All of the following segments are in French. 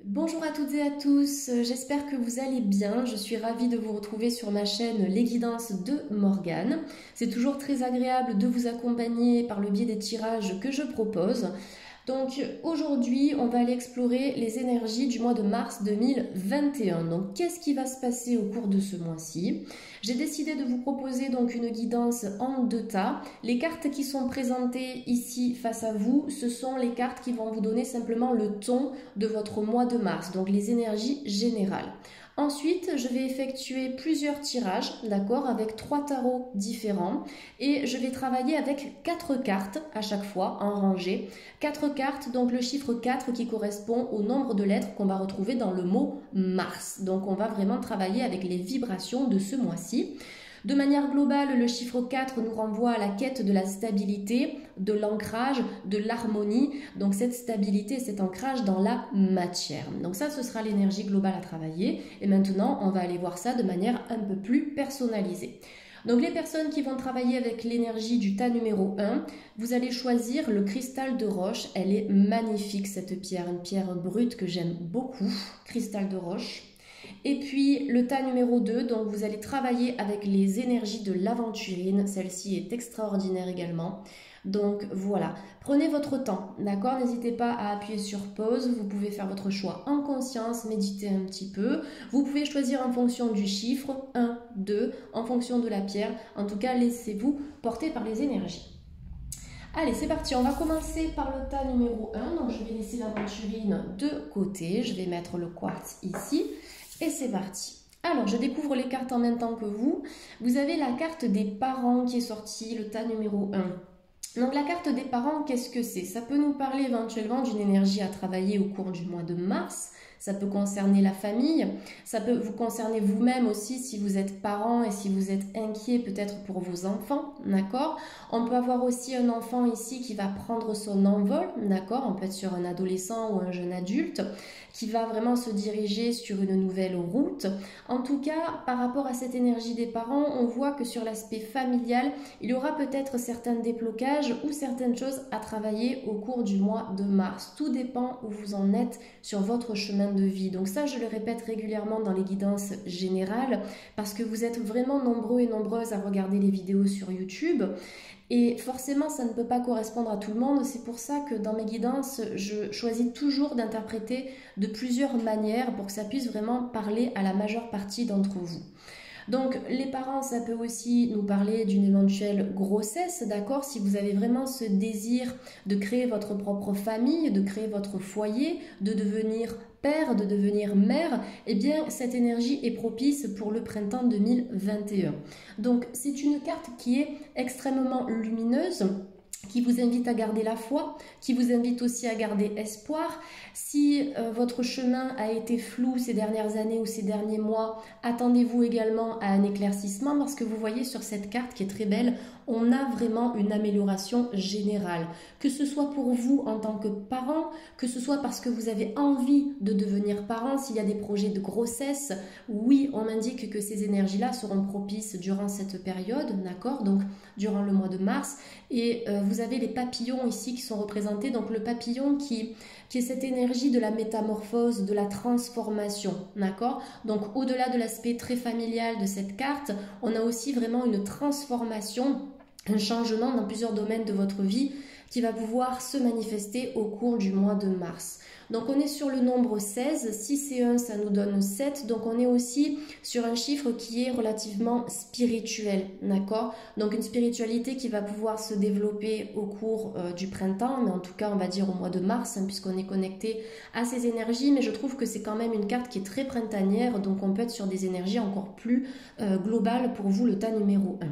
Bonjour à toutes et à tous, j'espère que vous allez bien. Je suis ravie de vous retrouver sur ma chaîne Les Guidances de Morgane. C'est toujours très agréable de vous accompagner par le biais des tirages que je propose. Donc aujourd'hui, on va aller explorer les énergies du mois de mars 2021. Donc qu'est-ce qui va se passer au cours de ce mois-ci? J'ai décidé de vous proposer donc une guidance en deux tas. Les cartes qui sont présentées ici face à vous, ce sont les cartes qui vont vous donner simplement le ton de votre mois de mars, donc les énergies générales. Ensuite, je vais effectuer plusieurs tirages, d'accord, avec 3 tarots différents et je vais travailler avec 4 cartes à chaque fois en rangée. 4 cartes, donc le chiffre 4 qui correspond au nombre de lettres qu'on va retrouver dans le mot Mars. Donc on va vraiment travailler avec les vibrations de ce mois-ci. De manière globale, le chiffre 4 nous renvoie à la quête de la stabilité, de l'ancrage, de l'harmonie. Donc cette stabilité, cet ancrage dans la matière. Donc ça, ce sera l'énergie globale à travailler. Et maintenant, on va aller voir ça de manière un peu plus personnalisée. Donc les personnes qui vont travailler avec l'énergie du tas numéro 1, vous allez choisir le cristal de roche. Elle est magnifique cette pierre, une pierre brute que j'aime beaucoup, cristal de roche. Et puis le tas numéro 2, donc vous allez travailler avec les énergies de l'aventurine. Celle-ci est extraordinaire également. Donc voilà, prenez votre temps, d'accord? N'hésitez pas à appuyer sur pause, vous pouvez faire votre choix en conscience, méditer un petit peu. Vous pouvez choisir en fonction du chiffre, 1, 2, en fonction de la pierre. En tout cas, laissez-vous porter par les énergies. Allez, c'est parti, on va commencer par le tas numéro 1. Donc je vais laisser l'aventurine de côté, je vais mettre le quartz ici. Et c'est parti. Alors, je découvre les cartes en même temps que vous. Vous avez la carte des parents qui est sortie, le tas numéro 1. Donc, la carte des parents, qu'est-ce que c'est? Ça peut nous parler éventuellement d'une énergie à travailler au cours du mois de mars. Ça peut concerner la famille. Ça peut vous concerner vous-même aussi si vous êtes parent et si vous êtes inquiet peut-être pour vos enfants, d'accord? On peut avoir aussi un enfant ici qui va prendre son envol, d'accord? On peut être sur un adolescent ou un jeune adulte qui va vraiment se diriger sur une nouvelle route. En tout cas, par rapport à cette énergie des parents, on voit que sur l'aspect familial, il y aura peut-être certains déblocages ou certaines choses à travailler au cours du mois de mars. Tout dépend où vous en êtes sur votre chemin de vie. Donc ça, je le répète régulièrement dans les guidances générales parce que vous êtes vraiment nombreux et nombreuses à regarder les vidéos sur YouTube. Et forcément, ça ne peut pas correspondre à tout le monde. C'est pour ça que dans mes guidances, je choisis toujours d'interpréter de plusieurs manières pour que ça puisse vraiment parler à la majeure partie d'entre vous. Donc les parents, ça peut aussi nous parler d'une éventuelle grossesse, d'accord? Si vous avez vraiment ce désir de créer votre propre famille, de créer votre foyer, de devenir père, de devenir mère, eh bien cette énergie est propice pour le printemps 2021. Donc c'est une carte qui est extrêmement lumineuse, qui vous invite à garder la foi, qui vous invite aussi à garder espoir. Si votre chemin a été flou ces dernières années ou ces derniers mois, attendez-vous également à un éclaircissement parce que vous voyez sur cette carte qui est très belle, on a vraiment une amélioration générale. Que ce soit pour vous en tant que parent, que ce soit parce que vous avez envie de devenir parent, s'il y a des projets de grossesse, oui, on m'indique que ces énergies-là seront propices durant cette période, d'accord? Donc, durant le mois de mars. Et vous avez les papillons ici qui sont représentés. Donc, le papillon qui est cette énergie de la métamorphose, de la transformation, d'accord? Donc, au-delà de l'aspect très familial de cette carte, on a aussi vraiment une transformation, un changement dans plusieurs domaines de votre vie qui va pouvoir se manifester au cours du mois de mars. Donc on est sur le nombre 16, 6 et 1 ça nous donne 7, donc on est aussi sur un chiffre qui est relativement spirituel, d'accord? Donc une spiritualité qui va pouvoir se développer au cours du printemps, mais en tout cas on va dire au mois de mars, hein, puisqu'on est connecté à ces énergies, mais je trouve que c'est quand même une carte qui est très printanière, donc on peut être sur des énergies encore plus globales pour vous, le tas numéro 1.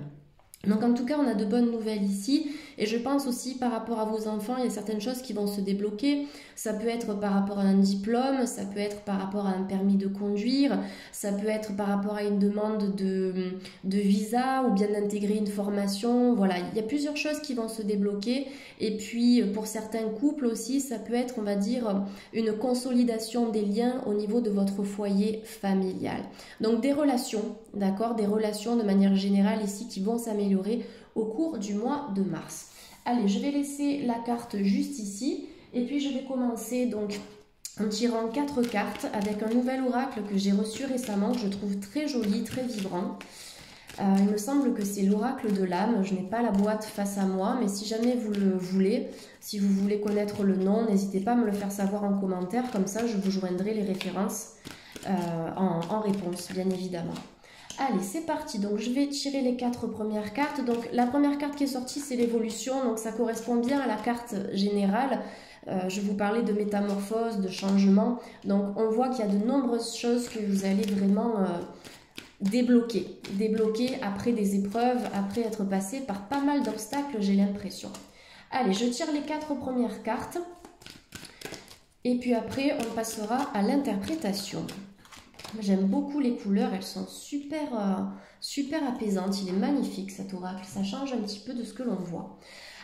Donc en tout cas, on a de bonnes nouvelles ici et je pense aussi par rapport à vos enfants, il y a certaines choses qui vont se débloquer. Ça peut être par rapport à un diplôme, ça peut être par rapport à un permis de conduire, ça peut être par rapport à une demande de visa ou bien d'intégrer une formation. Voilà, il y a plusieurs choses qui vont se débloquer et puis pour certains couples aussi, ça peut être, on va dire, une consolidation des liens au niveau de votre foyer familial. Donc des relations, d'accord, des relations de manière générale ici qui vont s'améliorer au cours du mois de mars. Allez, je vais laisser la carte juste ici et puis je vais commencer donc en tirant 4 cartes avec un nouvel oracle que j'ai reçu récemment, que je trouve très joli, très vibrant. Il me semble que c'est l'oracle de l'âme. Je n'ai pas la boîte face à moi, mais si jamais vous le voulez, si vous voulez connaître le nom, n'hésitez pas à me le faire savoir en commentaire, comme ça je vous joindrai les références en réponse, bien évidemment. Allez, c'est parti. Donc, je vais tirer les 4 premières cartes. Donc, la première carte qui est sortie, c'est l'évolution. Donc, ça correspond bien à la carte générale. Je vous parlais de métamorphose, de changement. Donc, on voit qu'il y a de nombreuses choses que vous allez vraiment débloquer. Débloquer après des épreuves, après être passé par pas mal d'obstacles, j'ai l'impression. Allez, je tire les 4 premières cartes. Et puis après, on passera à l'interprétation. J'aime beaucoup les couleurs, elles sont super, super apaisantes. Il est magnifique cet oracle, ça change un petit peu de ce que l'on voit.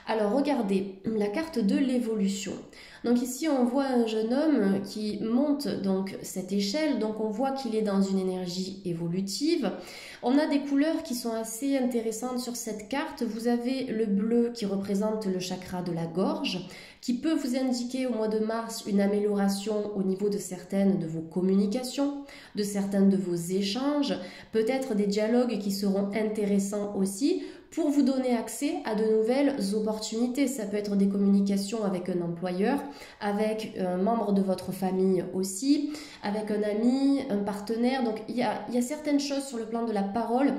Alors regardez, la carte de l'évolution. Donc ici on voit un jeune homme qui monte donc cette échelle, donc on voit qu'il est dans une énergie évolutive. On a des couleurs qui sont assez intéressantes sur cette carte. Vous avez le bleu qui représente le chakra de la gorge, qui peut vous indiquer au mois de mars une amélioration au niveau de certaines de vos communications, de certains de vos échanges, peut-être des dialogues qui seront intéressants aussi pour vous donner accès à de nouvelles opportunités. Ça peut être des communications avec un employeur, avec un membre de votre famille aussi, avec un ami, un partenaire. Donc il y a certaines choses sur le plan de la parole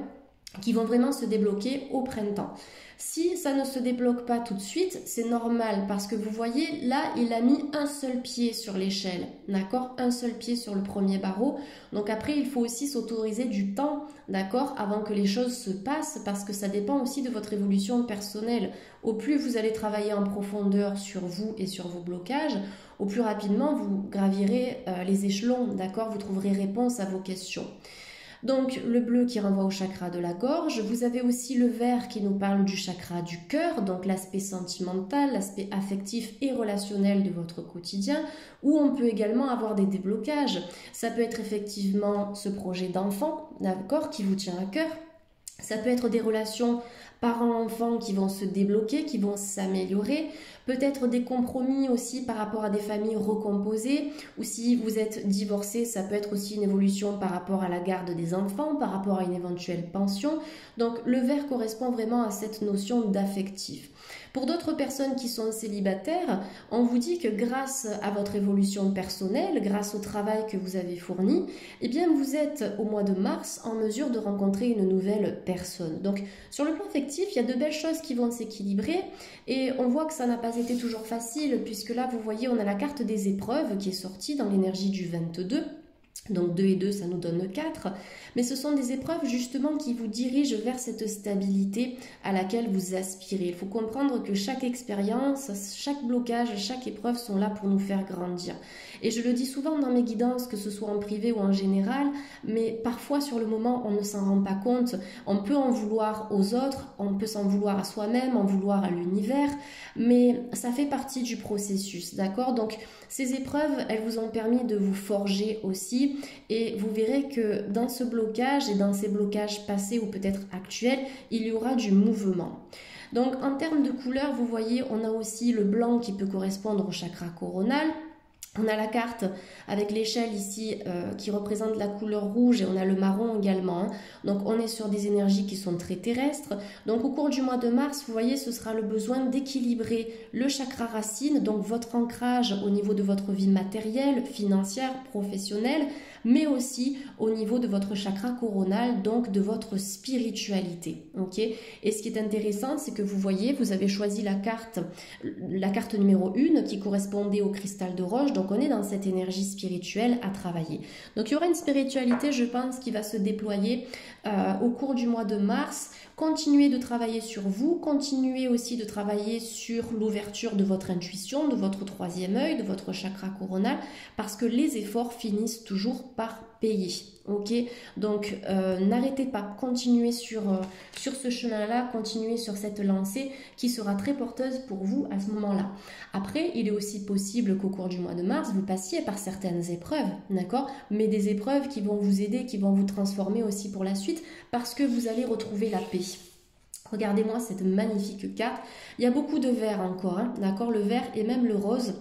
qui vont vraiment se débloquer au printemps. Si ça ne se débloque pas tout de suite, c'est normal parce que vous voyez, là, il a mis un seul pied sur l'échelle, d'accord? Un seul pied sur le premier barreau. Donc après, il faut aussi s'autoriser du temps, d'accord? Avant que les choses se passent parce que ça dépend aussi de votre évolution personnelle. Au plus vous allez travailler en profondeur sur vous et sur vos blocages, au plus rapidement vous gravirez les échelons, d'accord? Vous trouverez réponse à vos questions. Donc le bleu qui renvoie au chakra de la gorge, vous avez aussi le vert qui nous parle du chakra du cœur, donc l'aspect sentimental, l'aspect affectif et relationnel de votre quotidien, où on peut également avoir des déblocages. Ça peut être effectivement ce projet d'enfant, d'accord, qui vous tient à cœur. Ça peut être des relations parents-enfants qui vont se débloquer, qui vont s'améliorer. Peut-être des compromis aussi par rapport à des familles recomposées. Ou si vous êtes divorcé, ça peut être aussi une évolution par rapport à la garde des enfants, par rapport à une éventuelle pension. Donc le vert correspond vraiment à cette notion d'affectif. Pour d'autres personnes qui sont célibataires, on vous dit que grâce à votre évolution personnelle, grâce au travail que vous avez fourni, eh bien vous êtes au mois de mars en mesure de rencontrer une nouvelle personne. Donc sur le plan affectif, il y a de belles choses qui vont s'équilibrer et on voit que ça n'a pas été toujours facile puisque là vous voyez on a la carte des épreuves qui est sortie dans l'énergie du 22. Donc 2 et 2, ça nous donne 4. Mais ce sont des épreuves justement qui vous dirigent vers cette stabilité à laquelle vous aspirez. Il faut comprendre que chaque expérience, chaque blocage, chaque épreuve sont là pour nous faire grandir. Et je le dis souvent dans mes guidances, que ce soit en privé ou en général, mais parfois sur le moment, on ne s'en rend pas compte. On peut en vouloir aux autres, on peut s'en vouloir à soi-même, en vouloir à l'univers, mais ça fait partie du processus, d'accord? Donc ces épreuves, elles vous ont permis de vous forger aussi et vous verrez que dans ce blocage et dans ces blocages passés ou peut-être actuels, il y aura du mouvement. Donc en termes de couleurs, vous voyez, on a aussi le blanc qui peut correspondre au chakra coronal. On a la carte avec l'échelle ici qui représente la couleur rouge et on a le marron également. Hein. Donc on est sur des énergies qui sont très terrestres. Donc au cours du mois de mars, vous voyez, ce sera le besoin d'équilibrer le chakra racine, donc votre ancrage au niveau de votre vie matérielle, financière, professionnelle, mais aussi au niveau de votre chakra coronal, donc de votre spiritualité. Okay, et ce qui est intéressant, c'est que vous voyez, vous avez choisi la carte numéro 1 qui correspondait au cristal de roche. Donc on est dans cette énergie spirituelle à travailler. Donc il y aura une spiritualité, je pense, qui va se déployer au cours du mois de mars. Continuez de travailler sur vous, continuez aussi de travailler sur l'ouverture de votre intuition, de votre troisième œil, de votre chakra coronal, parce que les efforts finissent toujours par payer. Ok, donc n'arrêtez pas, continuez sur ce chemin-là, continuez sur cette lancée qui sera très porteuse pour vous à ce moment-là. Après, il est aussi possible qu'au cours du mois de mars, vous passiez par certaines épreuves, d'accord? Mais des épreuves qui vont vous aider, qui vont vous transformer aussi pour la suite, parce que vous allez retrouver la paix. Regardez-moi cette magnifique carte. Il y a beaucoup de vert encore, hein, d'accord? Le vert et même le rose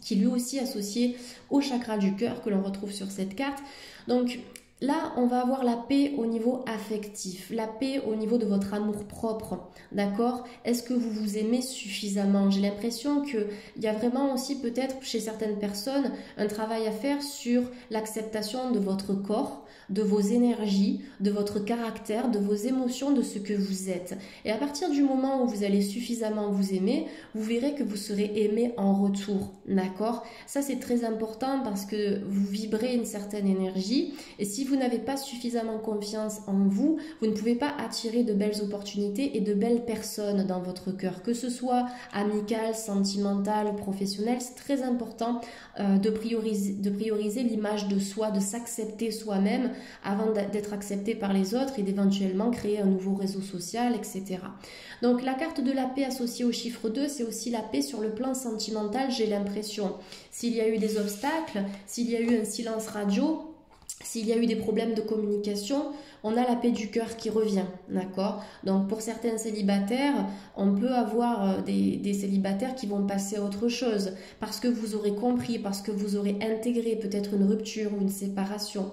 qui est lui aussi associé au chakra du cœur que l'on retrouve sur cette carte. Donc là, on va avoir la paix au niveau affectif, la paix au niveau de votre amour-propre, d'accord? Est-ce que vous vous aimez suffisamment? J'ai l'impression qu'il y a vraiment aussi peut-être chez certaines personnes un travail à faire sur l'acceptation de votre corps, de vos énergies, de votre caractère, de vos émotions, de ce que vous êtes. Et à partir du moment où vous allez suffisamment vous aimer, vous verrez que vous serez aimé en retour, d'accord? Ça, c'est très important parce que vous vibrez une certaine énergie et si vous n'avez pas suffisamment confiance en vous, vous ne pouvez pas attirer de belles opportunités et de belles personnes dans votre cœur, que ce soit amical, sentimental, professionnel. C'est très important de prioriser l'image de soi, de s'accepter soi-même avant d'être accepté par les autres et d'éventuellement créer un nouveau réseau social, etc. Donc la carte de la paix associée au chiffre 2, c'est aussi la paix sur le plan sentimental, j'ai l'impression. S'il y a eu des obstacles, s'il y a eu un silence radio, s'il y a eu des problèmes de communication, on a la paix du cœur qui revient, d'accord? Donc pour certains célibataires, on peut avoir des célibataires qui vont passer à autre chose parce que vous aurez compris, parce que vous aurez intégré peut-être une rupture ou une séparation.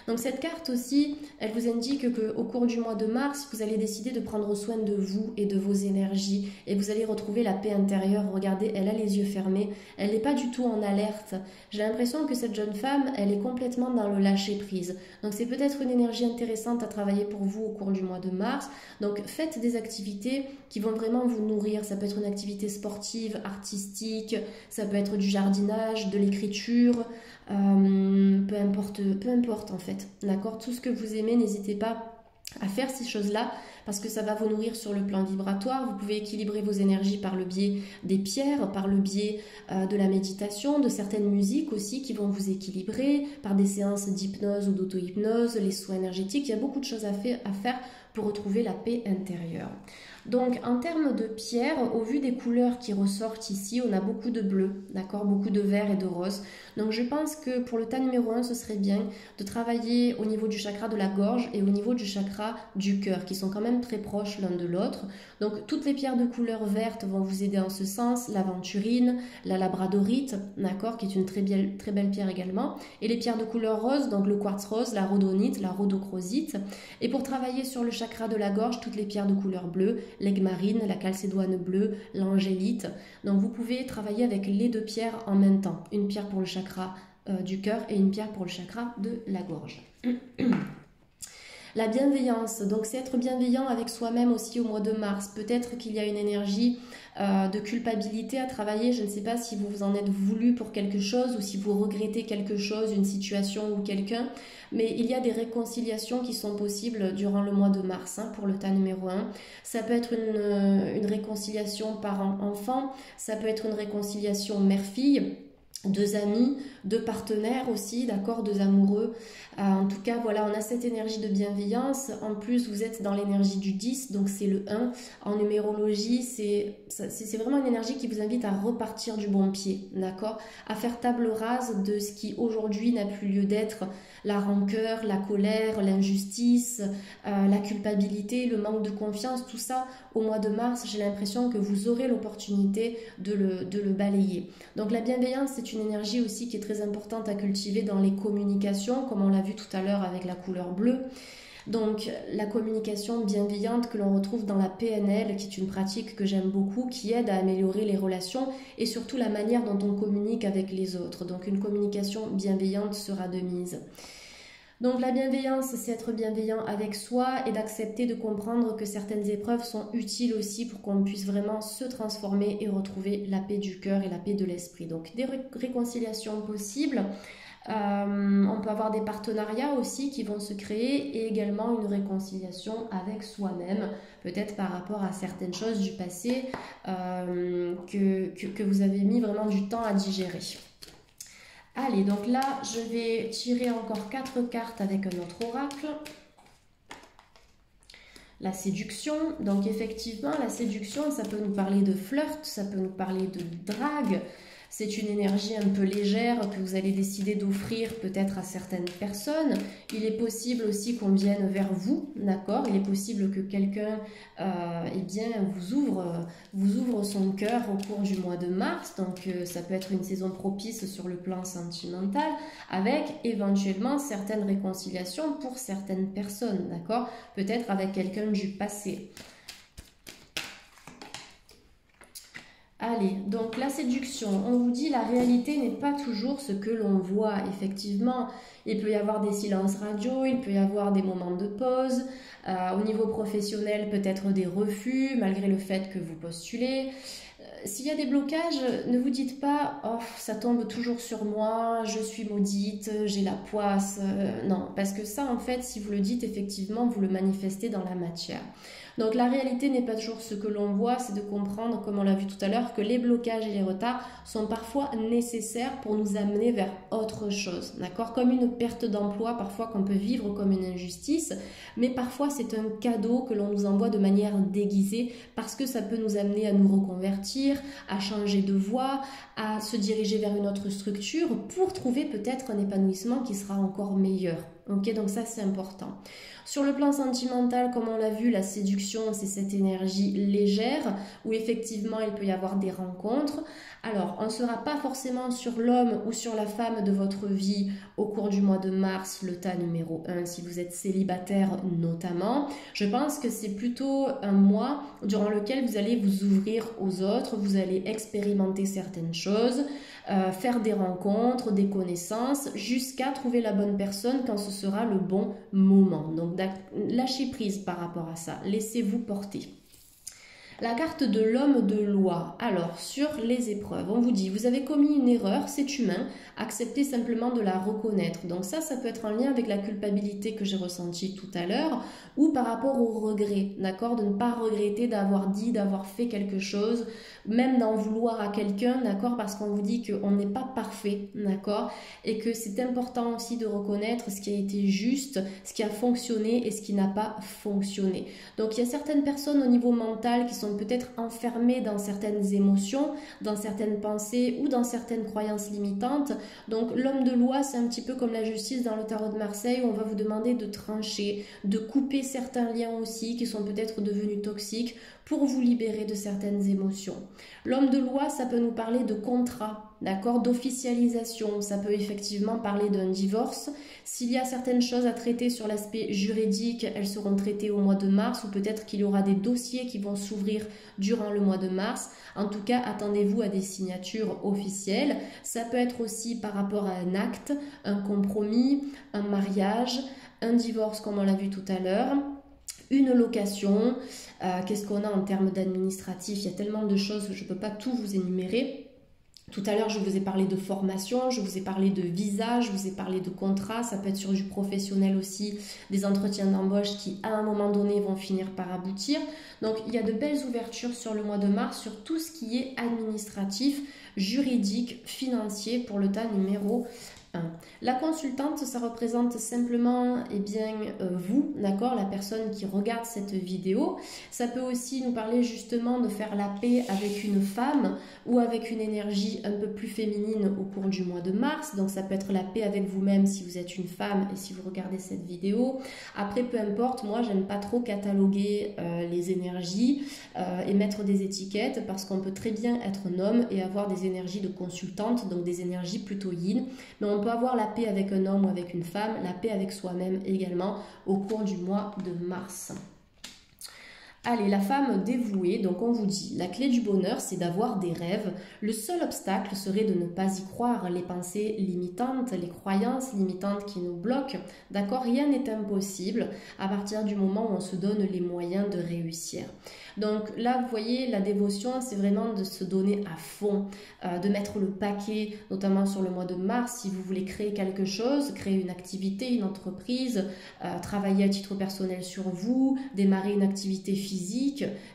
Donc cette carte aussi, elle vous indique qu'au cours du mois de mars, vous allez décider de prendre soin de vous et de vos énergies et vous allez retrouver la paix intérieure. Regardez, elle a les yeux fermés, elle n'est pas du tout en alerte. J'ai l'impression que cette jeune femme, elle est complètement dans le lâcher-prise. Donc c'est peut-être une énergie intéressante à travailler pour vous au cours du mois de mars. Donc faites des activités qui vont vraiment vous nourrir. Ça peut être une activité sportive, artistique, ça peut être du jardinage, de l'écriture, peu importe en fait. D'accord? Tout ce que vous aimez, n'hésitez pas à faire ces choses-là parce que ça va vous nourrir sur le plan vibratoire. Vous pouvez équilibrer vos énergies par le biais des pierres, par le biais de la méditation, de certaines musiques aussi qui vont vous équilibrer, par des séances d'hypnose ou d'auto-hypnose, les soins énergétiques. Il y a beaucoup de choses à faire pour retrouver la paix intérieure. Donc en termes de pierres, au vu des couleurs qui ressortent ici, on a beaucoup de bleu, d'accord, beaucoup de vert et de rose. Donc je pense que pour le tas numéro 1, ce serait bien de travailler au niveau du chakra de la gorge et au niveau du chakra du cœur, qui sont quand même très proches l'un de l'autre. Donc toutes les pierres de couleur verte vont vous aider en ce sens, l'aventurine, la labradorite, d'accord, qui est une très belle pierre également, et les pierres de couleur rose, donc le quartz rose, la rhodonite, la rhodochrosite. Et pour travailler sur le chakra de la gorge, toutes les pierres de couleur bleue, l'aigmarine, la calcédoine bleue, l'angélite. Donc vous pouvez travailler avec les deux pierres en même temps. Une pierre pour le chakra du cœur et une pierre pour le chakra de la gorge. La bienveillance, donc c'est être bienveillant avec soi-même aussi au mois de mars. Peut-être qu'il y a une énergie de culpabilité à travailler. Je ne sais pas si vous vous en êtes voulu pour quelque chose ou si vous regrettez quelque chose, une situation ou quelqu'un. Mais il y a des réconciliations qui sont possibles durant le mois de mars pour le tas numéro 1. Ça peut être une réconciliation parent-enfant, ça peut être une réconciliation mère-fille, deux amis, deux partenaires aussi, d'accord, deux amoureux. En tout cas, voilà, on a cette énergie de bienveillance. En plus, vous êtes dans l'énergie du 10, donc c'est le 1. En numérologie, c'est vraiment une énergie qui vous invite à repartir du bon pied, d'accord, à faire table rase de ce qui aujourd'hui n'a plus lieu d'être, la rancœur, la colère, l'injustice, la culpabilité, le manque de confiance, tout ça, au mois de mars, j'ai l'impression que vous aurez l'opportunité de le balayer. Donc la bienveillance, c'est une énergie aussi qui est très importante à cultiver dans les communications, comme on l'a vu tout à l'heure avec la couleur bleue. Donc la communication bienveillante que l'on retrouve dans la PNL, qui est une pratique que j'aime beaucoup, qui aide à améliorer les relations et surtout la manière dont on communique avec les autres. Donc une communication bienveillante sera de mise. Donc la bienveillance, c'est être bienveillant avec soi et d'accepter de comprendre que certaines épreuves sont utiles aussi pour qu'on puisse vraiment se transformer et retrouver la paix du cœur et la paix de l'esprit. Donc des réconciliations possibles. On peut avoir des partenariats aussi qui vont se créer et également une réconciliation avec soi-même, peut-être par rapport à certaines choses du passé que vous avez mis vraiment du temps à digérer. Allez, donc là, je vais tirer encore 4 cartes avec un autre oracle. La séduction, donc effectivement, la séduction, ça peut nous parler de flirt, ça peut nous parler de drague, C'est une énergie un peu légère que vous allez décider d'offrir peut-être à certaines personnes. Il est possible aussi qu'on vienne vers vous, d'accord? Il est possible que quelqu'un eh bien, vous ouvre son cœur au cours du mois de mars. Donc ça peut être une saison propice sur le plan sentimental avec éventuellement certaines réconciliations pour certaines personnes, d'accord? Peut-être avec quelqu'un du passé. Allez, donc la séduction, on vous dit la réalité n'est pas toujours ce que l'on voit. Effectivement, il peut y avoir des silences radio, il peut y avoir des moments de pause. Au niveau professionnel, peut-être des refus malgré le fait que vous postulez. S'il y a des blocages, ne vous dites pas « Oh, ça tombe toujours sur moi, je suis maudite, j'ai la poisse. » Non, parce que ça, en fait, si vous le dites, effectivement, vous le manifestez dans la matière. Donc la réalité n'est pas toujours ce que l'on voit, c'est de comprendre, comme on l'a vu tout à l'heure, que les blocages et les retards sont parfois nécessaires pour nous amener vers autre chose, d'accord? Comme une perte d'emploi, parfois qu'on peut vivre comme une injustice, mais parfois c'est un cadeau que l'on nous envoie de manière déguisée parce que ça peut nous amener à nous reconvertir, à changer de voie, à se diriger vers une autre structure pour trouver peut-être un épanouissement qui sera encore meilleur. Ok, donc ça c'est important. Sur le plan sentimental, comme on l'a vu, la séduction, c'est cette énergie légère où effectivement il peut y avoir des rencontres. Alors, on ne sera pas forcément sur l'homme ou sur la femme de votre vie au cours du mois de mars, le tas numéro 1, si vous êtes célibataire notamment. Je pense que c'est plutôt un mois durant lequel vous allez vous ouvrir aux autres, vous allez expérimenter certaines choses, faire des rencontres, des connaissances, jusqu'à trouver la bonne personne quand ce sera le bon moment. Donc lâchez prise par rapport à ça, laissez-vous porter. La carte de l'homme de loi. Alors, sur les épreuves, on vous dit, vous avez commis une erreur, c'est humain, acceptez simplement de la reconnaître. Donc ça peut être en lien avec la culpabilité que j'ai ressentie tout à l'heure, ou par rapport au regret, d'accord? De ne pas regretter d'avoir dit, d'avoir fait quelque chose, même d'en vouloir à quelqu'un, d'accord? Parce qu'on vous dit qu'on n'est pas parfait, d'accord? Et que c'est important aussi de reconnaître ce qui a été juste, ce qui a fonctionné et ce qui n'a pas fonctionné. Donc il y a certaines personnes au niveau mental qui sont peut-être enfermés dans certaines émotions, dans certaines pensées ou dans certaines croyances limitantes. Donc l'homme de loi, c'est un petit peu comme la justice dans le tarot de Marseille où on va vous demander de trancher, de couper certains liens aussi qui sont peut-être devenus toxiques pour vous libérer de certaines émotions. L'homme de loi, ça peut nous parler de contrat, d'accord, d'officialisation. Ça peut effectivement parler d'un divorce. S'il y a certaines choses à traiter sur l'aspect juridique, elles seront traitées au mois de mars ou peut-être qu'il y aura des dossiers qui vont s'ouvrir durant le mois de mars. En tout cas, attendez-vous à des signatures officielles. Ça peut être aussi par rapport à un acte, un compromis, un mariage, un divorce comme on l'a vu tout à l'heure. Une location, qu'est-ce qu'on a en termes d'administratif? Il y a tellement de choses que je ne peux pas tout vous énumérer. Tout à l'heure, je vous ai parlé de formation, je vous ai parlé de visa, je vous ai parlé de contrat, ça peut être sur du professionnel aussi, des entretiens d'embauche qui, à un moment donné, vont finir par aboutir. Donc, il y a de belles ouvertures sur le mois de mars, sur tout ce qui est administratif, juridique, financier pour le tas numéro 1. La consultante, ça représente simplement vous, d'accord, la personne qui regarde cette vidéo. Ça peut aussi nous parler justement de faire la paix avec une femme ou avec une énergie un peu plus féminine au cours du mois de mars. Donc ça peut être la paix avec vous-même si vous êtes une femme et si vous regardez cette vidéo. Après, peu importe, moi j'aime pas trop cataloguer les énergies et mettre des étiquettes parce qu'on peut très bien être un homme et avoir des énergies de consultante, donc des énergies plutôt yin. Mais on peut avoir la paix avec un homme ou avec une femme, la paix avec soi-même également au cours du mois de mars. Allez, la femme dévouée, donc on vous dit, la clé du bonheur, c'est d'avoir des rêves. Le seul obstacle serait de ne pas y croire. Les pensées limitantes, les croyances limitantes qui nous bloquent, d'accord, rien n'est impossible à partir du moment où on se donne les moyens de réussir. Donc là, vous voyez, la dévotion, c'est vraiment de se donner à fond, de mettre le paquet, notamment sur le mois de mars, si vous voulez créer quelque chose, créer une activité, une entreprise, travailler à titre personnel sur vous, démarrer une activité physique,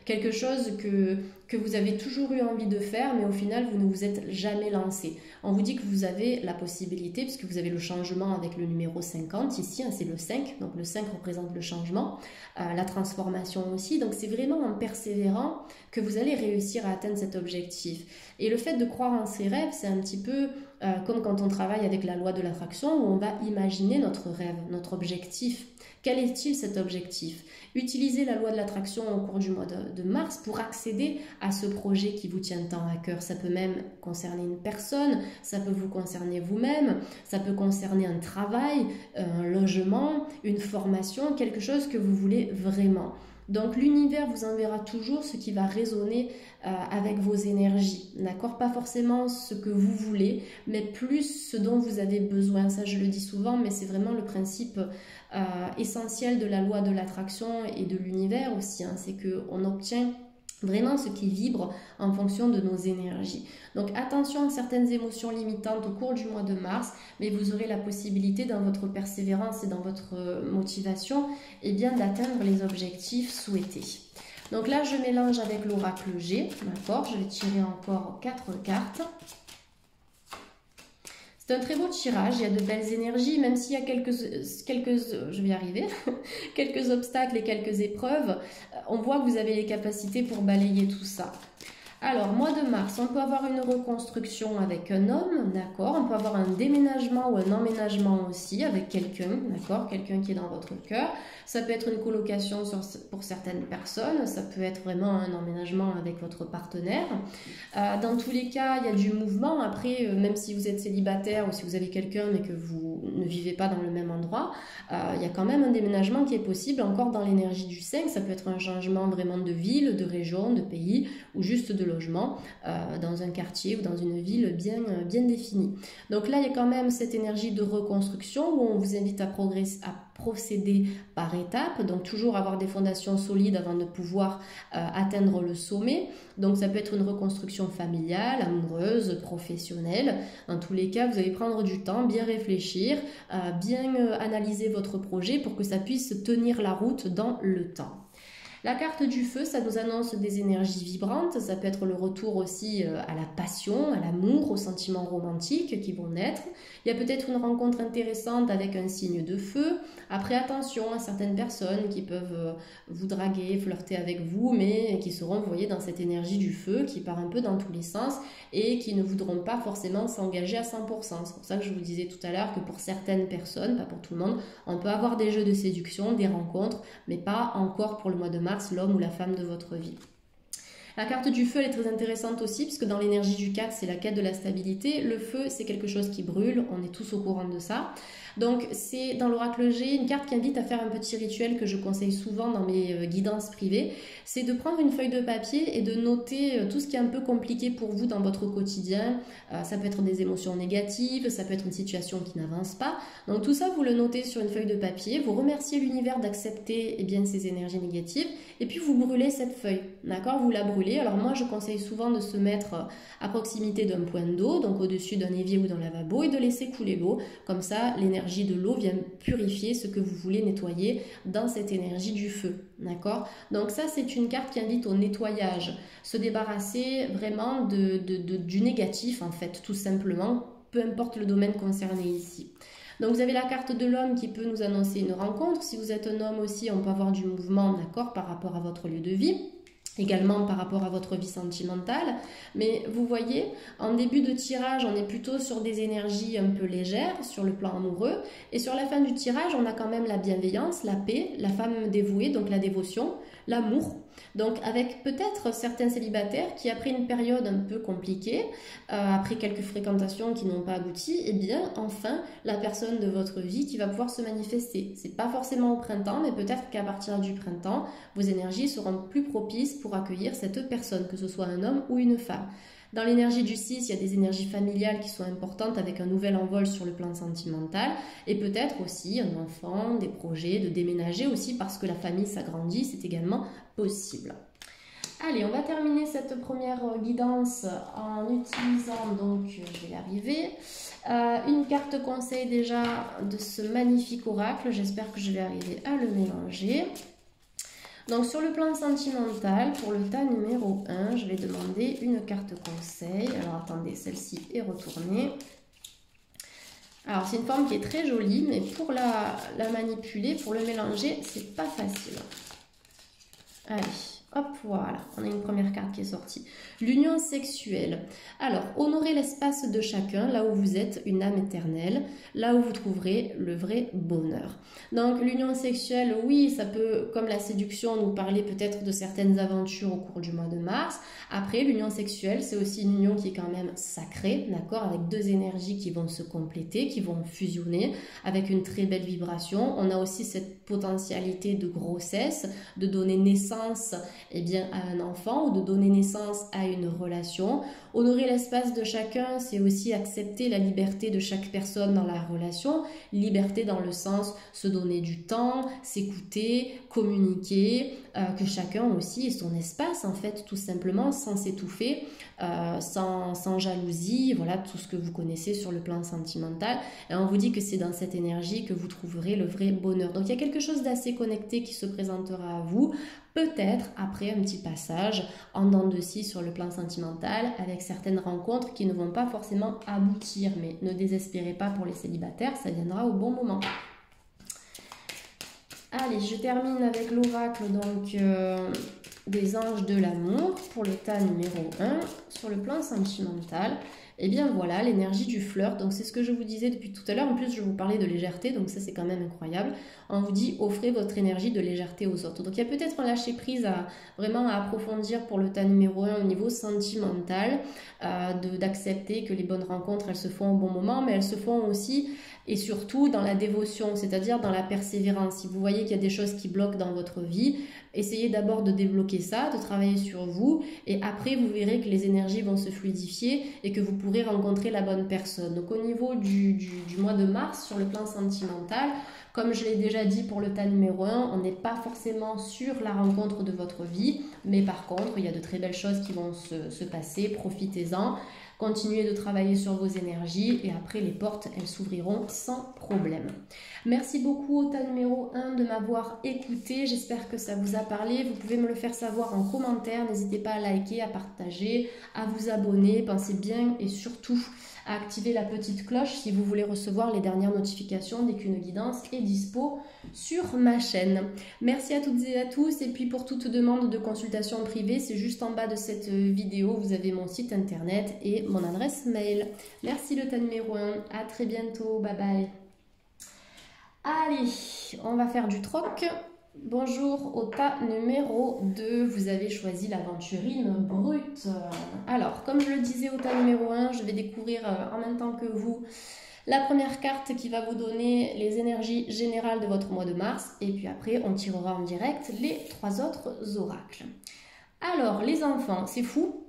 quelque chose que que vous avez toujours eu envie de faire, mais au final, vous ne vous êtes jamais lancé. On vous dit que vous avez la possibilité, puisque vous avez le changement avec le numéro 50 ici, hein, c'est le 5, donc le 5 représente le changement, la transformation aussi, donc c'est vraiment en persévérant que vous allez réussir à atteindre cet objectif. Et le fait de croire en ses rêves, c'est un petit peu comme quand on travaille avec la loi de l'attraction, où on va imaginer notre rêve, notre objectif. Quel est-il cet objectif? Utilisez la loi de l'attraction au cours du mois de mars pour accéder à ce projet qui vous tient tant à cœur. Ça peut même concerner une personne, ça peut vous concerner vous-même, ça peut concerner un travail, un logement, une formation, quelque chose que vous voulez vraiment. Donc l'univers vous enverra toujours ce qui va résonner avec vos énergies, d'accord? Pas forcément ce que vous voulez, mais plus ce dont vous avez besoin. Ça, je le dis souvent, mais c'est vraiment le principe essentiel de la loi de l'attraction et de l'univers aussi, hein. C'est qu'on obtient vraiment ce qui vibre en fonction de nos énergies. Donc attention à certaines émotions limitantes au cours du mois de mars, mais vous aurez la possibilité dans votre persévérance et dans votre motivation, eh bien, d'atteindre les objectifs souhaités. Donc là, je mélange avec l'oracle G, d'accord? Je vais tirer encore 4 cartes. C'est un très beau tirage, il y a de belles énergies, même s'il y a je vais y arriver, quelques obstacles et quelques épreuves, on voit que vous avez les capacités pour balayer tout ça. Alors, mois de mars, on peut avoir une reconstruction avec un homme, d'accord? On peut avoir un déménagement ou un emménagement aussi avec quelqu'un, d'accord? Quelqu'un qui est dans votre cœur. Ça peut être une colocation pour certaines personnes, ça peut être vraiment un emménagement avec votre partenaire. Dans tous les cas, il y a du mouvement. Après, même si vous êtes célibataire ou si vous avez quelqu'un mais que vous ne vivez pas dans le même endroit, il y a quand même un déménagement qui est possible encore dans l'énergie du 5. Ça peut être un changement vraiment de ville, de région, de pays ou juste de logement dans un quartier ou dans une ville bien définie. Donc là, il y a quand même cette énergie de reconstruction où on vous invite à procéder par étapes, donc toujours avoir des fondations solides avant de pouvoir atteindre le sommet. Donc ça peut être une reconstruction familiale, amoureuse, professionnelle. Dans tous les cas, vous allez prendre du temps, bien réfléchir, bien analyser votre projet pour que ça puisse tenir la route dans le temps. La carte du feu, ça nous annonce des énergies vibrantes, ça peut être le retour aussi à la passion, à l'amour, aux sentiments romantiques qui vont naître. Il y a peut-être une rencontre intéressante avec un signe de feu. Après, attention à certaines personnes qui peuvent vous draguer, flirter avec vous, mais qui seront, vous voyez, dans cette énergie du feu qui part un peu dans tous les sens et qui ne voudront pas forcément s'engager à 100%. C'est pour ça que je vous disais tout à l'heure que pour certaines personnes, pas pour tout le monde, on peut avoir des jeux de séduction, des rencontres, mais pas encore pour le mois de mars, l'homme ou la femme de votre vie. La carte du feu, elle est très intéressante aussi, puisque dans l'énergie du 4, c'est la quête de la stabilité. Le feu, c'est quelque chose qui brûle, on est tous au courant de ça. Donc, c'est dans l'oracle G, une carte qui invite à faire un petit rituel que je conseille souvent dans mes guidances privées. C'est de prendre une feuille de papier et de noter tout ce qui est un peu compliqué pour vous dans votre quotidien. Ça peut être des émotions négatives, ça peut être une situation qui n'avance pas. Donc, tout ça, vous le notez sur une feuille de papier. Vous remerciez l'univers d'accepter ces énergies négatives. Et puis, vous brûlez cette feuille. D'accord? Vous la brûlez. Alors, moi, je conseille souvent de se mettre à proximité d'un point d'eau, donc au-dessus d'un évier ou d'un lavabo, et de laisser couler l'eau. Comme ça, l'énergie de l'eau vient purifier ce que vous voulez nettoyer dans cette énergie du feu, d'accord? Donc ça, c'est une carte qui invite au nettoyage, se débarrasser vraiment du négatif, en fait, tout simplement, peu importe le domaine concerné ici. Donc vous avez la carte de l'homme qui peut nous annoncer une rencontre. Si vous êtes un homme aussi, on peut avoir du mouvement, d'accord, par rapport à votre lieu de vie. Également par rapport à votre vie sentimentale, mais vous voyez, en début de tirage, on est plutôt sur des énergies un peu légères sur le plan amoureux, et sur la fin du tirage, on a quand même la bienveillance, la paix, la femme dévouée, donc la dévotion, l'amour. Donc avec peut-être certains célibataires qui, après une période un peu compliquée, après quelques fréquentations qui n'ont pas abouti, eh bien enfin la personne de votre vie qui va pouvoir se manifester. C'est pas forcément au printemps, mais peut-être qu'à partir du printemps, vos énergies seront plus propices pour accueillir cette personne, que ce soit un homme ou une femme. Dans l'énergie du 6, il y a des énergies familiales qui sont importantes avec un nouvel envol sur le plan sentimental et peut-être aussi un enfant, des projets, de déménager aussi parce que la famille s'agrandit, c'est également possible. Allez, on va terminer cette première guidance en utilisant, donc je vais y arriver, une carte conseil déjà de ce magnifique oracle. J'espère que je vais arriver à le mélanger. Donc sur le plan sentimental, pour le tas numéro 1, je vais demander une carte conseil. Alors attendez, celle-ci est retournée. Alors c'est une forme qui est très jolie, mais pour la manipuler, pour le mélanger, c'est pas facile. Allez, hop, voilà, on a une première carte qui est sortie. L'union sexuelle. Alors, honorez l'espace de chacun, là où vous êtes une âme éternelle, là où vous trouverez le vrai bonheur. Donc, l'union sexuelle, oui, ça peut, comme la séduction, nous parler peut-être de certaines aventures au cours du mois de mars. Après, l'union sexuelle, c'est aussi une union qui est quand même sacrée, d'accord, avec deux énergies qui vont se compléter, qui vont fusionner, avec une très belle vibration. On a aussi cette potentialité de grossesse, de donner naissance bien, à un enfant ou de donner naissance à une relation. Honorer l'espace de chacun, c'est aussi accepter la liberté de chaque personne dans la relation. Liberté dans le sens se donner du temps, s'écouter, communiquer, que chacun aussi ait son espace en fait, tout simplement, sans s'étouffer, sans jalousie, voilà tout ce que vous connaissez sur le plan sentimental. Et on vous dit que c'est dans cette énergie que vous trouverez le vrai bonheur. Donc il y a quelque chose d'assez connecté qui se présentera à vous, peut-être après un petit passage en dents de scie sur le plan sentimental, avec certaines rencontres qui ne vont pas forcément aboutir, mais ne désespérez pas pour les célibataires, ça viendra au bon moment. Allez, je termine avec l'oracle donc des anges de l'amour pour le tas numéro 1 sur le plan sentimental. Et bien voilà, l'énergie du flirt, donc c'est ce que je vous disais depuis tout à l'heure, en plus je vous parlais de légèreté, donc ça c'est quand même incroyable. On vous dit offrez votre énergie de légèreté aux autres. Donc il y a peut-être un lâcher prise vraiment à approfondir pour le tas numéro 1 au niveau sentimental, d'accepter que les bonnes rencontres elles se font au bon moment, mais elles se font aussi et surtout dans la dévotion, c'est-à-dire dans la persévérance. Si vous voyez qu'il y a des choses qui bloquent dans votre vie, essayez d'abord de débloquer ça, de travailler sur vous, et après vous verrez que les énergies vont se fluidifier et que vous pourrez rencontrer la bonne personne. Donc au niveau du mois de mars, sur le plan sentimental, comme je l'ai déjà dit pour le tas numéro 1, on n'est pas forcément sur la rencontre de votre vie, mais par contre, il y a de très belles choses qui vont se passer, profitez-en. Continuez de travailler sur vos énergies et après les portes, elles s'ouvriront sans problème. Merci beaucoup au tas numéro 1 de m'avoir écouté. J'espère que ça vous a parlé. Vous pouvez me le faire savoir en commentaire. N'hésitez pas à liker, à partager, à vous abonner. Pensez bien et surtout à activer la petite cloche si vous voulez recevoir les dernières notifications dès qu'une guidance est dispo sur ma chaîne. Merci à toutes et à tous, et puis pour toute demande de consultation privée, c'est juste en bas de cette vidéo, vous avez mon site internet et mon adresse mail. Merci le tas numéro 1, à très bientôt, bye bye. Allez, on va faire du troc. Bonjour au tas numéro 2, vous avez choisi l'aventurine brute. Alors, comme je le disais au tas numéro 1, je vais découvrir en même temps que vous la première carte qui va vous donner les énergies générales de votre mois de mars. Et puis après, on tirera en direct les 3 autres oracles. Alors, les enfants, c'est fou,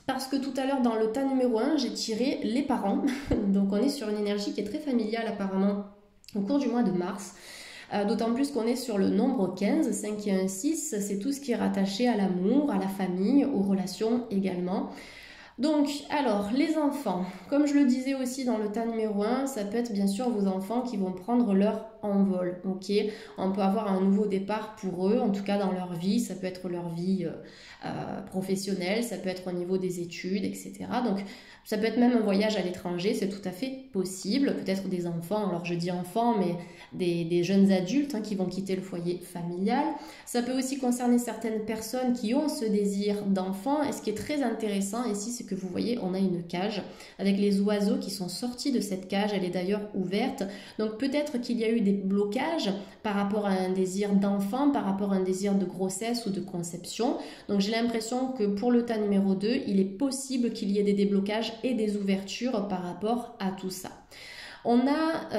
parce que tout à l'heure, dans le tas numéro 1, j'ai tiré les parents. Donc, on est sur une énergie qui est très familiale apparemment au cours du mois de mars. D'autant plus qu'on est sur le nombre 15, 5 et 1, 6, c'est tout ce qui est rattaché à l'amour, à la famille, aux relations également. Donc, alors, les enfants, comme je le disais aussi dans le tas numéro 1, ça peut être bien sûr vos enfants qui vont prendre leur envol, ok? On peut avoir un nouveau départ pour eux, en tout cas dans leur vie, ça peut être leur vie professionnelle, ça peut être au niveau des études, etc. Donc, ça peut être même un voyage à l'étranger, c'est tout à fait possible, peut-être des enfants, alors je dis enfants, mais des jeunes adultes qui vont quitter le foyer familial. Ça peut aussi concerner certaines personnes qui ont ce désir d'enfant, et ce qui est très intéressant ici, c'est que vous voyez, on a une cage avec les oiseaux qui sont sortis de cette cage, elle est d'ailleurs ouverte, donc peut-être qu'il y a eu des blocages par rapport à un désir d'enfant, par rapport à un désir de grossesse ou de conception. Donc j'ai l'impression que pour le tas numéro 2, il est possible qu'il y ait des déblocages et des ouvertures par rapport à tout ça. On a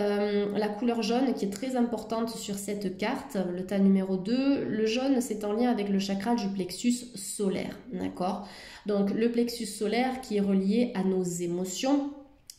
la couleur jaune qui est très importante sur cette carte, le tas numéro 2. Le jaune, c'est en lien avec le chakra du plexus solaire, d'accord? Donc le plexus solaire qui est relié à nos émotions,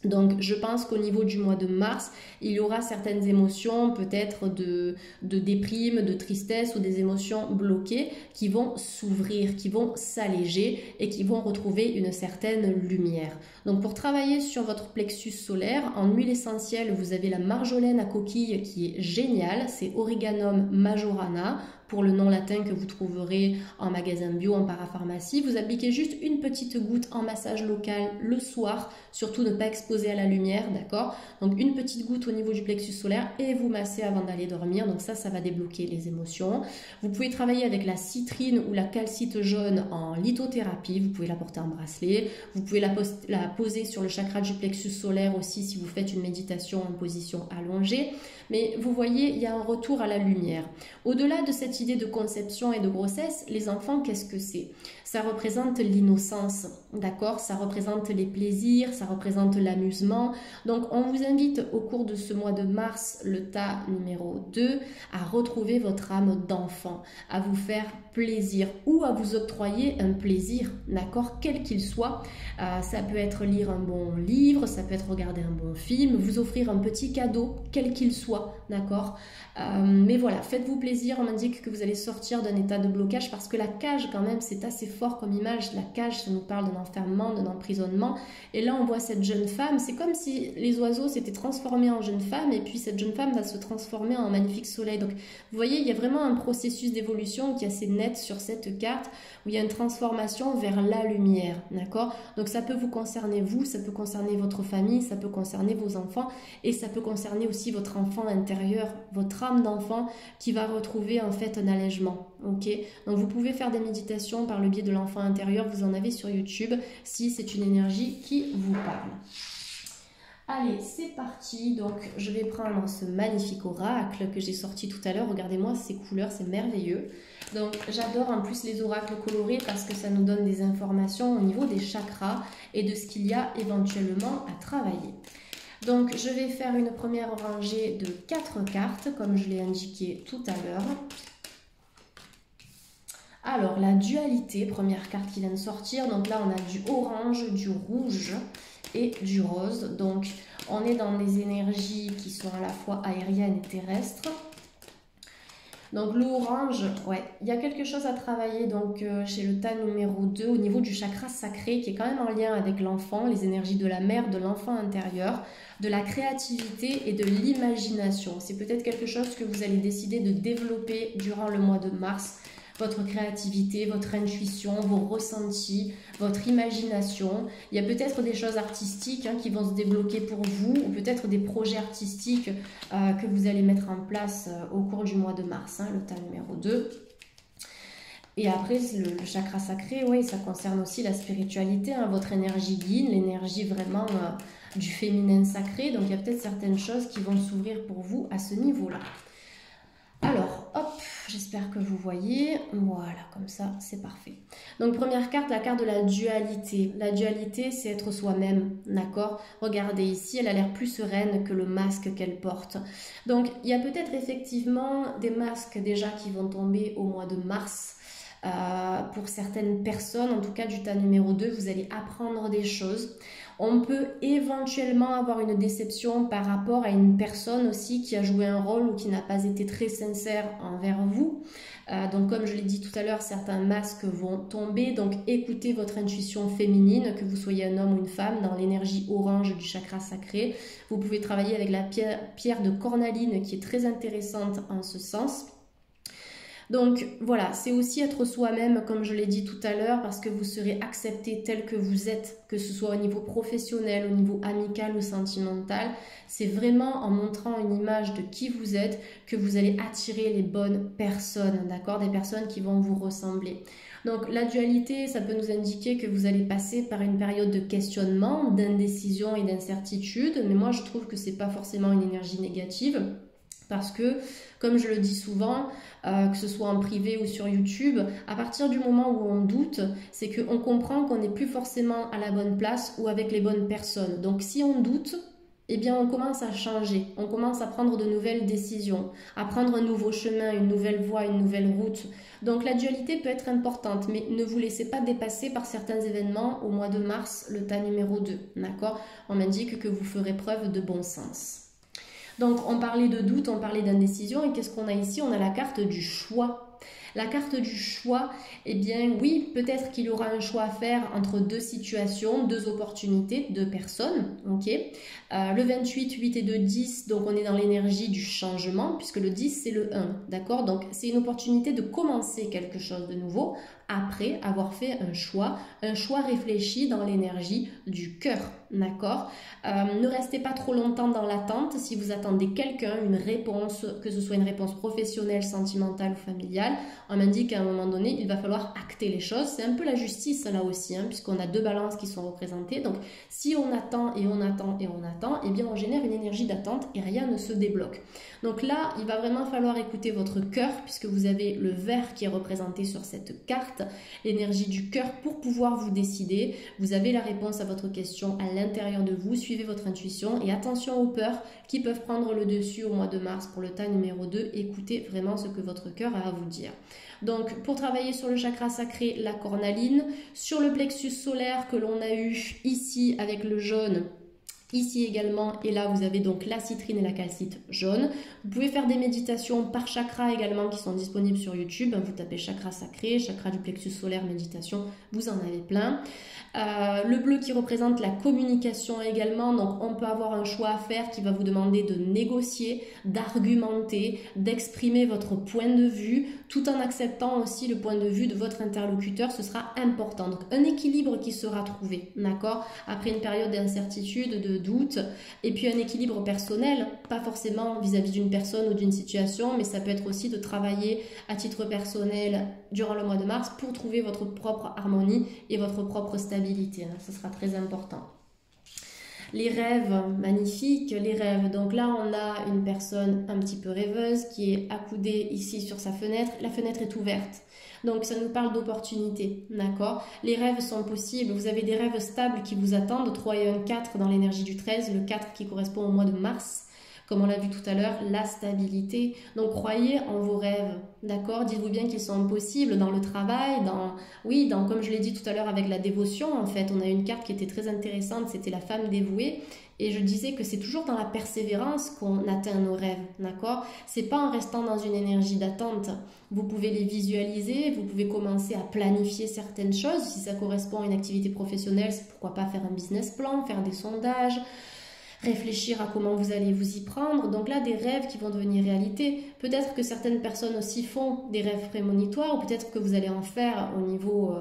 Donc je pense qu'au niveau du mois de mars, il y aura certaines émotions, peut-être de déprime, de tristesse ou des émotions bloquées qui vont s'ouvrir, qui vont s'alléger et qui vont retrouver une certaine lumière. Donc pour travailler sur votre plexus solaire, en huile essentielle, vous avez la marjolaine à coquille qui est géniale, c'est Origanum majorana, pour le nom latin que vous trouverez en magasin bio, en parapharmacie. Vous appliquez juste une petite goutte en massage local le soir, surtout ne pas exposer à la lumière, d'accord? Donc une petite goutte au niveau du plexus solaire et vous massez avant d'aller dormir. Donc ça va débloquer les émotions. Vous pouvez travailler avec la citrine ou la calcite jaune en lithothérapie. Vous pouvez la porter en bracelet. Vous pouvez la poser sur le chakra du plexus solaire aussi si vous faites une méditation en position allongée. Mais vous voyez, il y a un retour à la lumière. Au-delà de cette idée de conception et de grossesse, les enfants, qu'est-ce que c'est? Ça représente l'innocence, d'accord? Ça représente les plaisirs, ça représente l'amusement. Donc, on vous invite au cours de ce mois de mars, le tas numéro 2, à retrouver votre âme d'enfant, à vous faire plaisir ou à vous octroyer un plaisir, d'accord? Quel qu'il soit. Ça peut être lire un bon livre, ça peut être regarder un bon film, vous offrir un petit cadeau, quel qu'il soit, d'accord? Mais voilà, faites-vous plaisir. On m'indique que vous allez sortir d'un état de blocage parce que la cage, quand même, c'est assez fort comme image. La cage, ça nous parle d'un enfermement, d'un emprisonnement. Et là, on voit cette jeune femme. C'est comme si les oiseaux s'étaient transformés en jeune femme et puis cette jeune femme va se transformer en magnifique soleil. Donc, vous voyez, il y a vraiment un processus d'évolution qui est assez net sur cette carte où il y a une transformation vers la lumière, d'accord? Donc, ça peut vous concerner vous, ça peut concerner votre famille, ça peut concerner vos enfants et ça peut concerner aussi votre enfant intérieur, votre âme d'enfant qui va retrouver en fait un allègement, ok? Donc vous pouvez faire des méditations par le biais de l'enfant intérieur, vous en avez sur YouTube si c'est une énergie qui vous parle. Allez, c'est parti. Donc je vais prendre ce magnifique oracle que j'ai sorti tout à l'heure. Regardez-moi ces couleurs, c'est merveilleux. Donc j'adore en plus les oracles colorés parce que ça nous donne des informations au niveau des chakras et de ce qu'il y a éventuellement à travailler. Donc je vais faire une première rangée de 4 cartes comme je l'ai indiqué tout à l'heure. Alors la dualité, première carte qui vient de sortir, donc là on a du orange, du rouge et du rose. Donc on est dans des énergies qui sont à la fois aériennes et terrestres. Donc l'orange, ouais, il y a quelque chose à travailler donc chez le tas numéro 2 au niveau du chakra sacré qui est quand même en lien avec l'enfant, les énergies de la mère, de l'enfant intérieur, de la créativité et de l'imagination. C'est peut-être quelque chose que vous allez décider de développer durant le mois de mars. Votre créativité, votre intuition, vos ressentis, votre imagination. Il y a peut-être des choses artistiques qui vont se débloquer pour vous ou peut-être des projets artistiques que vous allez mettre en place au cours du mois de mars, le tas numéro 2. Et après, le chakra sacré, oui, ça concerne aussi la spiritualité, votre énergie yin, l'énergie vraiment du féminin sacré. Donc, il y a peut-être certaines choses qui vont s'ouvrir pour vous à ce niveau-là. Alors, hop, j'espère que vous voyez. Voilà, comme ça, c'est parfait. Donc, première carte, la carte de la dualité. La dualité, c'est être soi-même, d'accord? Regardez ici, elle a l'air plus sereine que le masque qu'elle porte. Donc, il y a peut-être effectivement des masques déjà qui vont tomber au mois de mars. Pour certaines personnes, en tout cas du tas numéro 2, vous allez apprendre des choses. On peut éventuellement avoir une déception par rapport à une personne aussi qui a joué un rôle ou qui n'a pas été très sincère envers vous. Donc comme je l'ai dit tout à l'heure, certains masques vont tomber. Donc écoutez votre intuition féminine, que vous soyez un homme ou une femme, dans l'énergie orange du chakra sacré. Vous pouvez travailler avec la pierre de cornaline qui est très intéressante en ce sens. Donc voilà, c'est aussi être soi-même, comme je l'ai dit tout à l'heure, parce que vous serez accepté tel que vous êtes, que ce soit au niveau professionnel, au niveau amical ou sentimental. C'est vraiment en montrant une image de qui vous êtes que vous allez attirer les bonnes personnes, d'accord? Des personnes qui vont vous ressembler. Donc la dualité, ça peut nous indiquer que vous allez passer par une période de questionnement, d'indécision et d'incertitude, mais moi je trouve que c'est pas forcément une énergie négative. Parce que, comme je le dis souvent, que ce soit en privé ou sur YouTube, à partir du moment où on doute, c'est qu'on comprend qu'on n'est plus forcément à la bonne place ou avec les bonnes personnes. Donc si on doute, eh bien on commence à changer, on commence à prendre de nouvelles décisions, à prendre un nouveau chemin, une nouvelle voie, une nouvelle route. Donc la dualité peut être importante, mais ne vous laissez pas dépasser par certains événements au mois de mars, le tas numéro 2, d'accord? On m'indique que vous ferez preuve de bon sens. Donc on parlait de doute, on parlait d'indécision, et qu'est-ce qu'on a ici? On a la carte du choix. La carte du choix, eh bien oui, peut-être qu'il y aura un choix à faire entre deux situations, deux opportunités, deux personnes, ok. Le 28, 8 et 2, 10, donc on est dans l'énergie du changement, puisque le 10 c'est le 1, d'accord. Donc c'est une opportunité de commencer quelque chose de nouveau, après avoir fait un choix réfléchi dans l'énergie du cœur, d'accord. Ne restez pas trop longtemps dans l'attente. Si vous attendez quelqu'un, une réponse, que ce soit une réponse professionnelle, sentimentale ou familiale, on m'indique qu'à un moment donné, il va falloir acter les choses. C'est un peu la justice là aussi, hein, puisqu'on a deux balances qui sont représentées. Donc si on attend et on attend et on attend, eh bien on génère une énergie d'attente et rien ne se débloque. Donc là, il va vraiment falloir écouter votre cœur, puisque vous avez le vert qui est représenté sur cette carte, l'énergie du cœur pour pouvoir vous décider. Vous avez la réponse à votre question à l'intérieur de vous, suivez votre intuition et attention aux peurs qui peuvent prendre le dessus au mois de mars pour le tas numéro 2. Écoutez vraiment ce que votre cœur a à vous dire. Donc pour travailler sur le chakra sacré, la cornaline, sur le plexus solaire que l'on a eu ici avec le jaune, ici également, et là vous avez donc la citrine et la calcite jaune. Vous pouvez faire des méditations par chakra également qui sont disponibles sur YouTube. Vous tapez chakra sacré, chakra du plexus solaire, méditation, vous en avez plein. Le bleu qui représente la communication également, donc on peut avoir un choix à faire qui va vous demander de négocier, d'argumenter, d'exprimer votre point de vue, tout en acceptant aussi le point de vue de votre interlocuteur, ce sera important. Donc un équilibre qui sera trouvé, d'accord, après une période d'incertitude, de doute, et puis un équilibre personnel, pas forcément vis-à-vis d'une personne ou d'une situation, mais ça peut être aussi de travailler à titre personnel durant le mois de mars pour trouver votre propre harmonie et votre propre stabilité. Ce sera très important. Les rêves, magnifiques, les rêves. Donc là, on a une personne un petit peu rêveuse qui est accoudée ici sur sa fenêtre. La fenêtre est ouverte. Donc ça nous parle d'opportunités, d'accord? Les rêves sont possibles. Vous avez des rêves stables qui vous attendent. 3 et 1, 4 dans l'énergie du 13. Le 4 qui correspond au mois de mars. Comme on l'a vu tout à l'heure, la stabilité. Donc croyez en vos rêves, d'accord? Dites-vous bien qu'ils sont possibles dans le travail, comme je l'ai dit tout à l'heure avec la dévotion. En fait, on a une carte qui était très intéressante, c'était la femme dévouée. Et je disais que c'est toujours dans la persévérance qu'on atteint nos rêves, d'accord? C'est pas en restant dans une énergie d'attente. Vous pouvez les visualiser, vous pouvez commencer à planifier certaines choses. Si ça correspond à une activité professionnelle, c'est pourquoi pas faire un business plan, faire des sondages, réfléchir à comment vous allez vous y prendre. Donc là, des rêves qui vont devenir réalité. Peut-être que certaines personnes aussi font des rêves prémonitoires, ou peut-être que vous allez en faire au niveau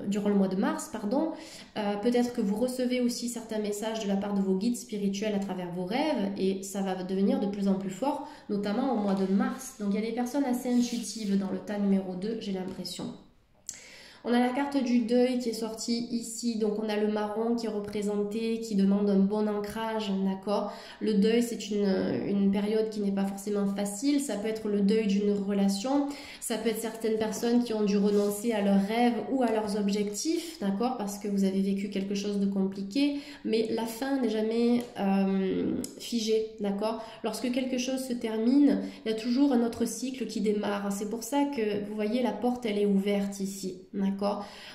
durant le mois de mars, pardon. Peut-être que vous recevez aussi certains messages de la part de vos guides spirituels à travers vos rêves, et ça va devenir de plus en plus fort, notamment au mois de mars. Donc il y a des personnes assez intuitives dans le tas numéro 2, j'ai l'impression. On a la carte du deuil qui est sortie ici, donc on a le marron qui est représenté, qui demande un bon ancrage, d'accord. Le deuil, c'est une période qui n'est pas forcément facile, ça peut être le deuil d'une relation, ça peut être certaines personnes qui ont dû renoncer à leurs rêves ou à leurs objectifs, d'accord, parce que vous avez vécu quelque chose de compliqué, mais la fin n'est jamais figée, d'accord. Lorsque quelque chose se termine, il y a toujours un autre cycle qui démarre, c'est pour ça que vous voyez la porte, elle est ouverte ici, d'accord.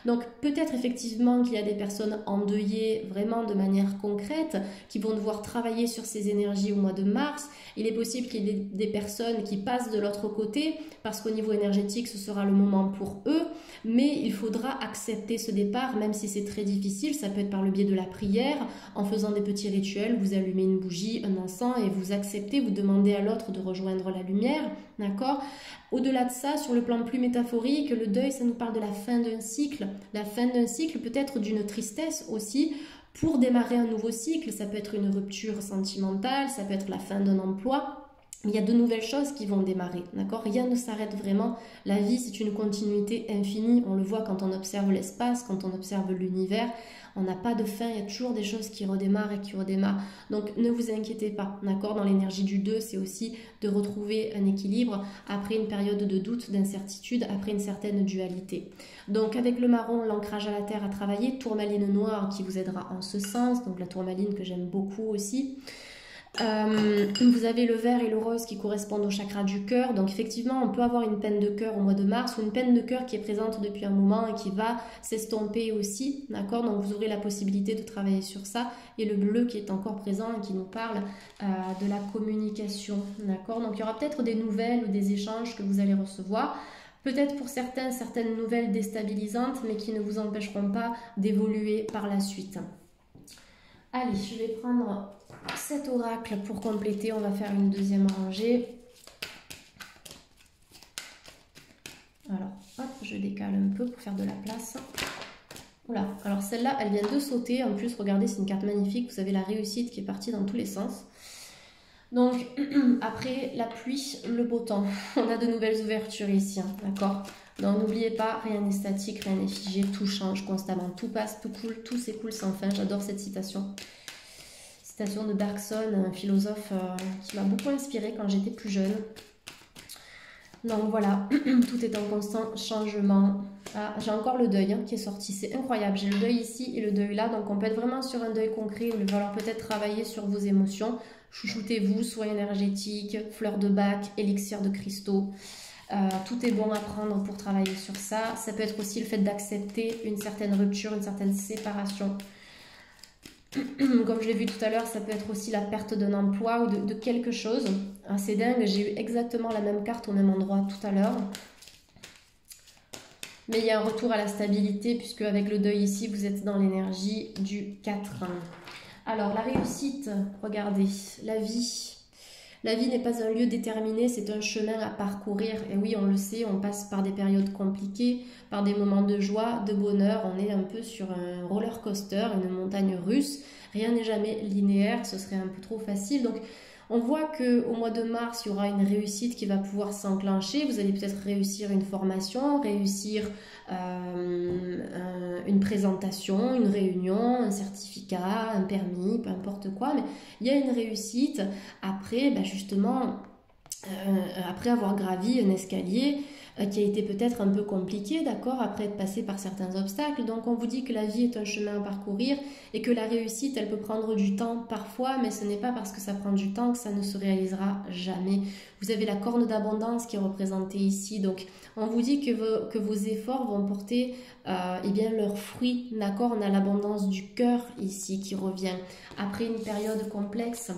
Donc peut-être effectivement qu'il y a des personnes endeuillées vraiment de manière concrète qui vont devoir travailler sur ces énergies au mois de mars. Il est possible qu'il y ait des personnes qui passent de l'autre côté parce qu'au niveau énergétique ce sera le moment pour eux, mais il faudra accepter ce départ même si c'est très difficile. Ça peut être par le biais de la prière, en faisant des petits rituels, vous allumez une bougie, un encens et vous acceptez, vous demandez à l'autre de rejoindre la lumière, d'accord. Au-delà de ça, sur le plan plus métaphorique, le deuil, ça nous parle de la fin d'un cycle. La fin d'un cycle peut être d'une tristesse aussi. Pour démarrer un nouveau cycle, ça peut être une rupture sentimentale, ça peut être la fin d'un emploi. Il y a de nouvelles choses qui vont démarrer, d'accord? Rien ne s'arrête vraiment. La vie, c'est une continuité infinie. On le voit quand on observe l'espace, quand on observe l'univers. On n'a pas de fin, il y a toujours des choses qui redémarrent et qui redémarrent. Donc ne vous inquiétez pas, d'accord? Dans l'énergie du 2, c'est aussi de retrouver un équilibre après une période de doute, d'incertitude, après une certaine dualité. Donc avec le marron, l'ancrage à la terre à travailler, tourmaline noire qui vous aidera en ce sens, donc la tourmaline que j'aime beaucoup aussi. Vous avez le vert et le rose qui correspondent au chakra du cœur. Donc effectivement, on peut avoir une peine de cœur au mois de mars ou une peine de cœur qui est présente depuis un moment et qui va s'estomper aussi. D'accord? Donc vous aurez la possibilité de travailler sur ça. Et le bleu qui est encore présent et qui nous parle de la communication. D'accord? Donc il y aura peut-être des nouvelles ou des échanges que vous allez recevoir. Peut-être pour certains, certaines nouvelles déstabilisantes, mais qui ne vous empêcheront pas d'évoluer par la suite. Allez, je vais prendre cet oracle pour compléter. On va faire une deuxième rangée. Alors, hop, je décale un peu pour faire de la place. Voilà, alors celle-là, elle vient de sauter. En plus, regardez, c'est une carte magnifique. Vous avez la réussite qui est partie dans tous les sens. Donc, après la pluie, le beau temps. On a de nouvelles ouvertures ici, hein, d'accord? Donc, n'oubliez pas, rien n'est statique, rien n'est figé, tout change constamment. Tout passe, tout coule, tout s'écoule sans fin. J'adore cette citation. Citation de Bergson, un philosophe qui m'a beaucoup inspirée quand j'étais plus jeune. Donc voilà, tout est en constant changement. Ah, j'ai encore le deuil qui est sorti, c'est incroyable. J'ai le deuil ici et le deuil là, donc on peut être vraiment sur un deuil concret. Il va falloir peut-être travailler sur vos émotions. Chouchoutez-vous, soins énergétiques, fleurs de bac, élixir de cristaux. Tout est bon à prendre pour travailler sur ça. Ça peut être aussi le fait d'accepter une certaine rupture, une certaine séparation. Comme je l'ai vu tout à l'heure, ça peut être aussi la perte d'un emploi ou de quelque chose. Ah, c'est dingue, j'ai eu exactement la même carte au même endroit tout à l'heure. Mais il y a un retour à la stabilité puisque avec le deuil ici, vous êtes dans l'énergie du 4. Alors, la réussite, regardez, la vie. La vie n'est pas un lieu déterminé, c'est un chemin à parcourir. Et oui, on le sait, on passe par des périodes compliquées, par des moments de joie, de bonheur. On est un peu sur un roller coaster, une montagne russe. Rien n'est jamais linéaire, ce serait un peu trop facile. Donc, on voit qu'au mois de mars, il y aura une réussite qui va pouvoir s'enclencher. Vous allez peut-être réussir une formation, réussir une présentation, une réunion, un certificat, un permis, peu importe quoi. Mais il y a une réussite après, justement, après avoir gravi un escalier qui a été peut-être un peu compliqué, d'accord, après être passé par certains obstacles. Donc on vous dit que la vie est un chemin à parcourir et que la réussite, elle peut prendre du temps parfois, mais ce n'est pas parce que ça prend du temps que ça ne se réalisera jamais. Vous avez la corne d'abondance qui est représentée ici, donc on vous dit que vos efforts vont porter eh bien, leurs fruits, d'accord. On a l'abondance du cœur ici qui revient après une période complexe.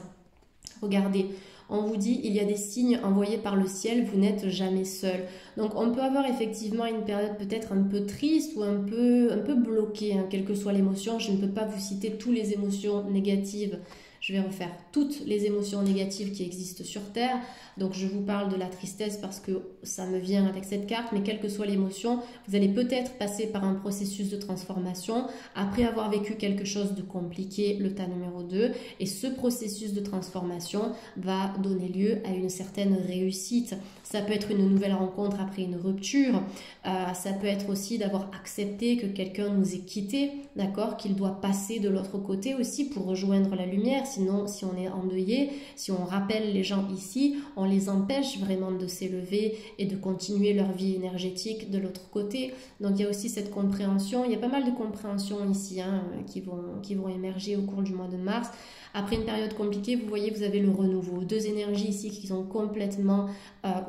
Regardez, on vous dit il y a des signes envoyés par le ciel, vous n'êtes jamais seul. Donc on peut avoir effectivement une période peut-être un peu triste ou un peu bloquée, hein, quelle que soit l'émotion. Je ne peux pas vous citer toutes les émotions négatives. Je vais refaire toutes les émotions négatives qui existent sur Terre. Donc je vous parle de la tristesse parce que ça me vient avec cette carte, mais quelle que soit l'émotion, vous allez peut-être passer par un processus de transformation après avoir vécu quelque chose de compliqué, le tas numéro 2. Et ce processus de transformation va donner lieu à une certaine réussite. Ça peut être une nouvelle rencontre après une rupture. Ça peut être aussi d'avoir accepté que quelqu'un nous ait quittés, d'accord, qu'il doit passer de l'autre côté aussi pour rejoindre la lumière. Sinon, si on est endeuillé, si on rappelle les gens ici, on les empêche vraiment de s'élever et de continuer leur vie énergétique de l'autre côté. Donc il y a aussi cette compréhension. Il y a pas mal de compréhensions ici qui vont émerger au cours du mois de mars. Après une période compliquée, vous voyez, vous avez le renouveau. Deux énergies ici qui sont complètement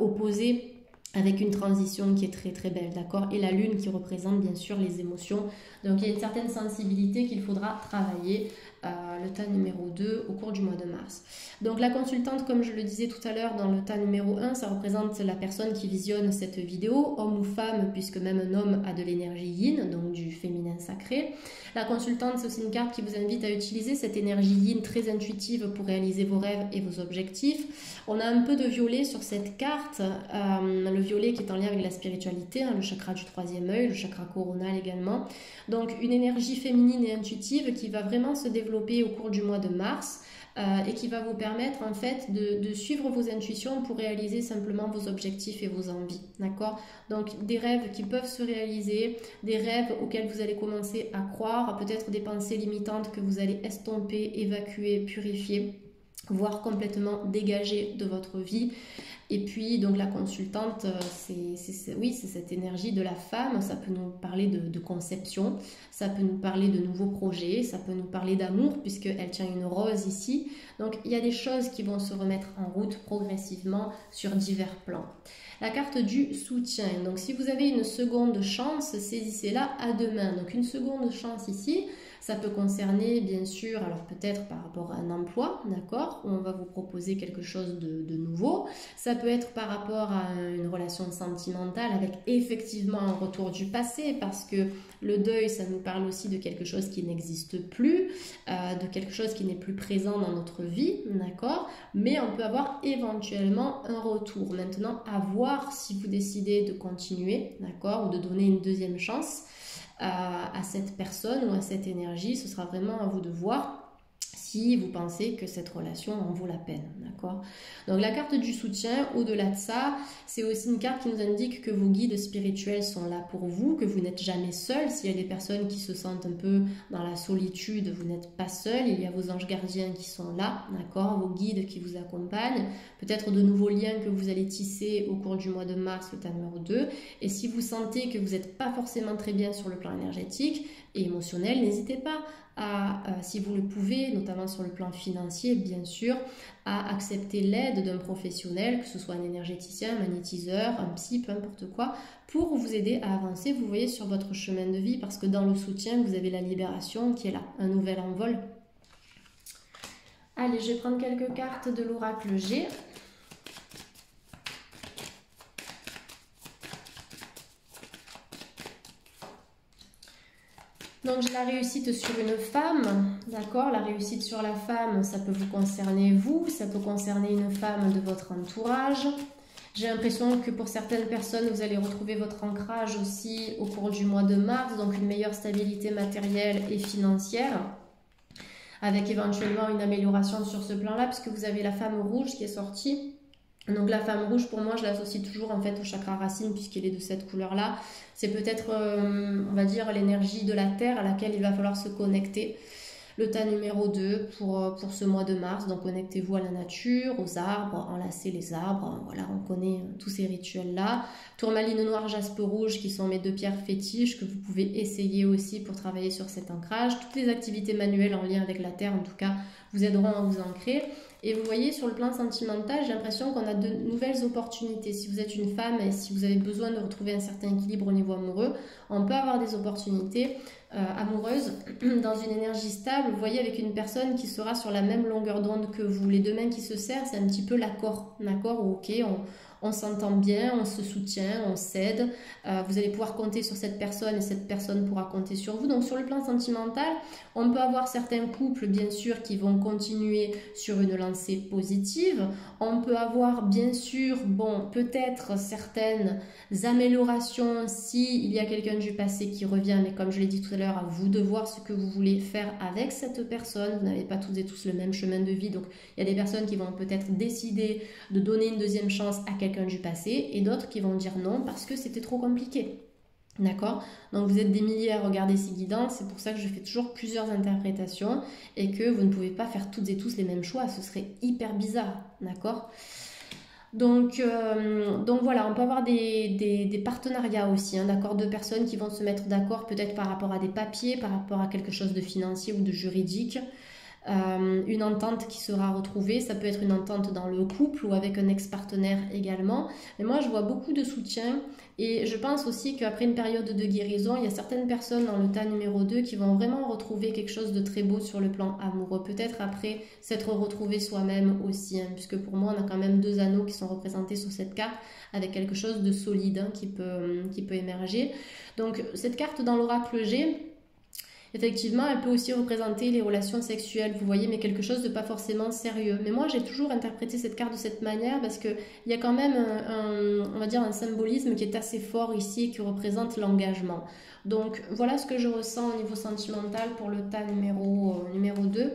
opposées, avec une transition qui est très très belle, d'accord? Et la lune qui représente bien sûr les émotions. Donc il y a une certaine sensibilité qu'il faudra travailler, le tas numéro 2 au cours du mois de mars. Donc la consultante, comme je le disais tout à l'heure, dans le tas numéro 1, ça représente la personne qui visionne cette vidéo, homme ou femme, puisque même un homme a de l'énergie yin, donc du féminin sacré. La consultante, c'est aussi une carte qui vous invite à utiliser cette énergie yin très intuitive pour réaliser vos rêves et vos objectifs. On a un peu de violet sur cette carte, le violet qui est en lien avec la spiritualité, le chakra du troisième œil, le chakra coronal également. Donc une énergie féminine et intuitive qui va vraiment se développer au cours du mois de mars et qui va vous permettre en fait de suivre vos intuitions pour réaliser simplement vos objectifs et vos envies, d'accord? Donc des rêves qui peuvent se réaliser, des rêves auxquels vous allez commencer à croire, peut-être des pensées limitantes que vous allez estomper, évacuer, purifier. voire complètement dégagé de votre vie. Et puis donc la consultante, oui, c'est cette énergie de la femme. Ça peut nous parler de conception, ça peut nous parler de nouveaux projets, ça peut nous parler d'amour puisqu'elle tient une rose ici. Donc il y a des choses qui vont se remettre en route progressivement sur divers plans. La carte du soutien, donc si vous avez une seconde chance, saisissez-la à deux mains. Donc une seconde chance ici, ça peut concerner bien sûr, alors peut-être par rapport à un emploi, d'accord, où on va vous proposer quelque chose de nouveau. Ça peut être par rapport à une relation sentimentale avec effectivement un retour du passé, parce que le deuil, ça nous parle aussi de quelque chose qui n'existe plus, de quelque chose qui n'est plus présent dans notre vie, d'accord. Mais on peut avoir éventuellement un retour. Maintenant, à voir si vous décidez de continuer, d'accord, ou de donner une deuxième chance à cette personne ou à cette énergie. Ce sera vraiment à vous de voir si vous pensez que cette relation en vaut la peine, d'accord. Donc la carte du soutien, au-delà de ça, c'est aussi une carte qui nous indique que vos guides spirituels sont là pour vous, que vous n'êtes jamais seul. S'il y a des personnes qui se sentent un peu dans la solitude, vous n'êtes pas seul. Il y a vos anges gardiens qui sont là, d'accord, vos guides qui vous accompagnent, peut-être de nouveaux liens que vous allez tisser au cours du mois de mars, le tas numéro 2. Et si vous sentez que vous n'êtes pas forcément très bien sur le plan énergétique et émotionnel, n'hésitez pas si vous le pouvez, notamment sur le plan financier, bien sûr, à accepter l'aide d'un professionnel, que ce soit un énergéticien, un magnétiseur, un psy, peu importe quoi, pour vous aider à avancer, vous voyez, sur votre chemin de vie, parce que dans le soutien, vous avez la libération qui est là, un nouvel envol. Allez, je vais prendre quelques cartes de l'oracle G. Donc j'ai la réussite sur une femme, d'accord. La réussite sur la femme, ça peut vous concerner vous, ça peut concerner une femme de votre entourage. J'ai l'impression que pour certaines personnes, vous allez retrouver votre ancrage aussi au cours du mois de mars, donc une meilleure stabilité matérielle et financière, avec éventuellement une amélioration sur ce plan-là, puisque vous avez la femme rouge qui est sortie. Donc la femme rouge, pour moi, je l'associe toujours en fait au chakra racine, puisqu'elle est de cette couleur-là. C'est peut-être, on va dire, l'énergie de la terre à laquelle il va falloir se connecter. Le tas numéro 2 pour ce mois de mars. Donc connectez-vous à la nature, aux arbres, enlacez les arbres. Voilà, on connaît tous ces rituels-là. Tourmaline noire, jaspe rouge, qui sont mes deux pierres fétiches, que vous pouvez essayer aussi pour travailler sur cet ancrage. Toutes les activités manuelles en lien avec la terre, en tout cas, vous aideront à vous ancrer. Et vous voyez, sur le plan sentimental, j'ai l'impression qu'on a de nouvelles opportunités. Si vous êtes une femme et si vous avez besoin de retrouver un certain équilibre au niveau amoureux, on peut avoir des opportunités amoureuses dans une énergie stable. Vous voyez, avec une personne qui sera sur la même longueur d'onde que vous. Les deux mains qui se serrent, c'est un petit peu l'accord. D'accord, ok, on s'entend bien, on se soutient, on s'aide. Vous allez pouvoir compter sur cette personne et cette personne pourra compter sur vous. Donc sur le plan sentimental, on peut avoir certains couples, bien sûr, qui vont continuer sur une lancée positive. On peut avoir, bien sûr, bon, peut-être certaines améliorations s'il y a quelqu'un du passé qui revient. Mais comme je l'ai dit tout à l'heure, à vous de voir ce que vous voulez faire avec cette personne. Vous n'avez pas toutes et tous le même chemin de vie. Donc il y a des personnes qui vont peut-être décider de donner une deuxième chance à quelqu'un du passé et d'autres qui vont dire non parce que c'était trop compliqué. D'accord? Donc vous êtes des milliers à regarder ces guidances, c'est pour ça que je fais toujours plusieurs interprétations et que vous ne pouvez pas faire toutes et tous les mêmes choix, ce serait hyper bizarre. D'accord? Donc voilà, on peut avoir des partenariats aussi, hein, d'accord, deux personnes qui vont se mettre d'accord peut-être par rapport à des papiers, par rapport à quelque chose de financier ou de juridique. Une entente qui sera retrouvée, ça peut être une entente dans le couple ou avec un ex-partenaire également, mais moi je vois beaucoup de soutien et je pense aussi qu'après une période de guérison, il y a certaines personnes dans le tas numéro 2 qui vont vraiment retrouver quelque chose de très beau sur le plan amoureux, peut-être après s'être retrouvé soi-même aussi, hein, puisque pour moi on a quand même deux anneaux qui sont représentés sur cette carte avec quelque chose de solide, hein, qui peut émerger. Donc cette carte dans l'oracle G, effectivement, elle peut aussi représenter les relations sexuelles, vous voyez, mais quelque chose de pas forcément sérieux. Mais moi, j'ai toujours interprété cette carte de cette manière parce qu'il y a quand même on va dire un symbolisme qui est assez fort ici et qui représente l'engagement. Donc, voilà ce que je ressens au niveau sentimental pour le tas numéro 2.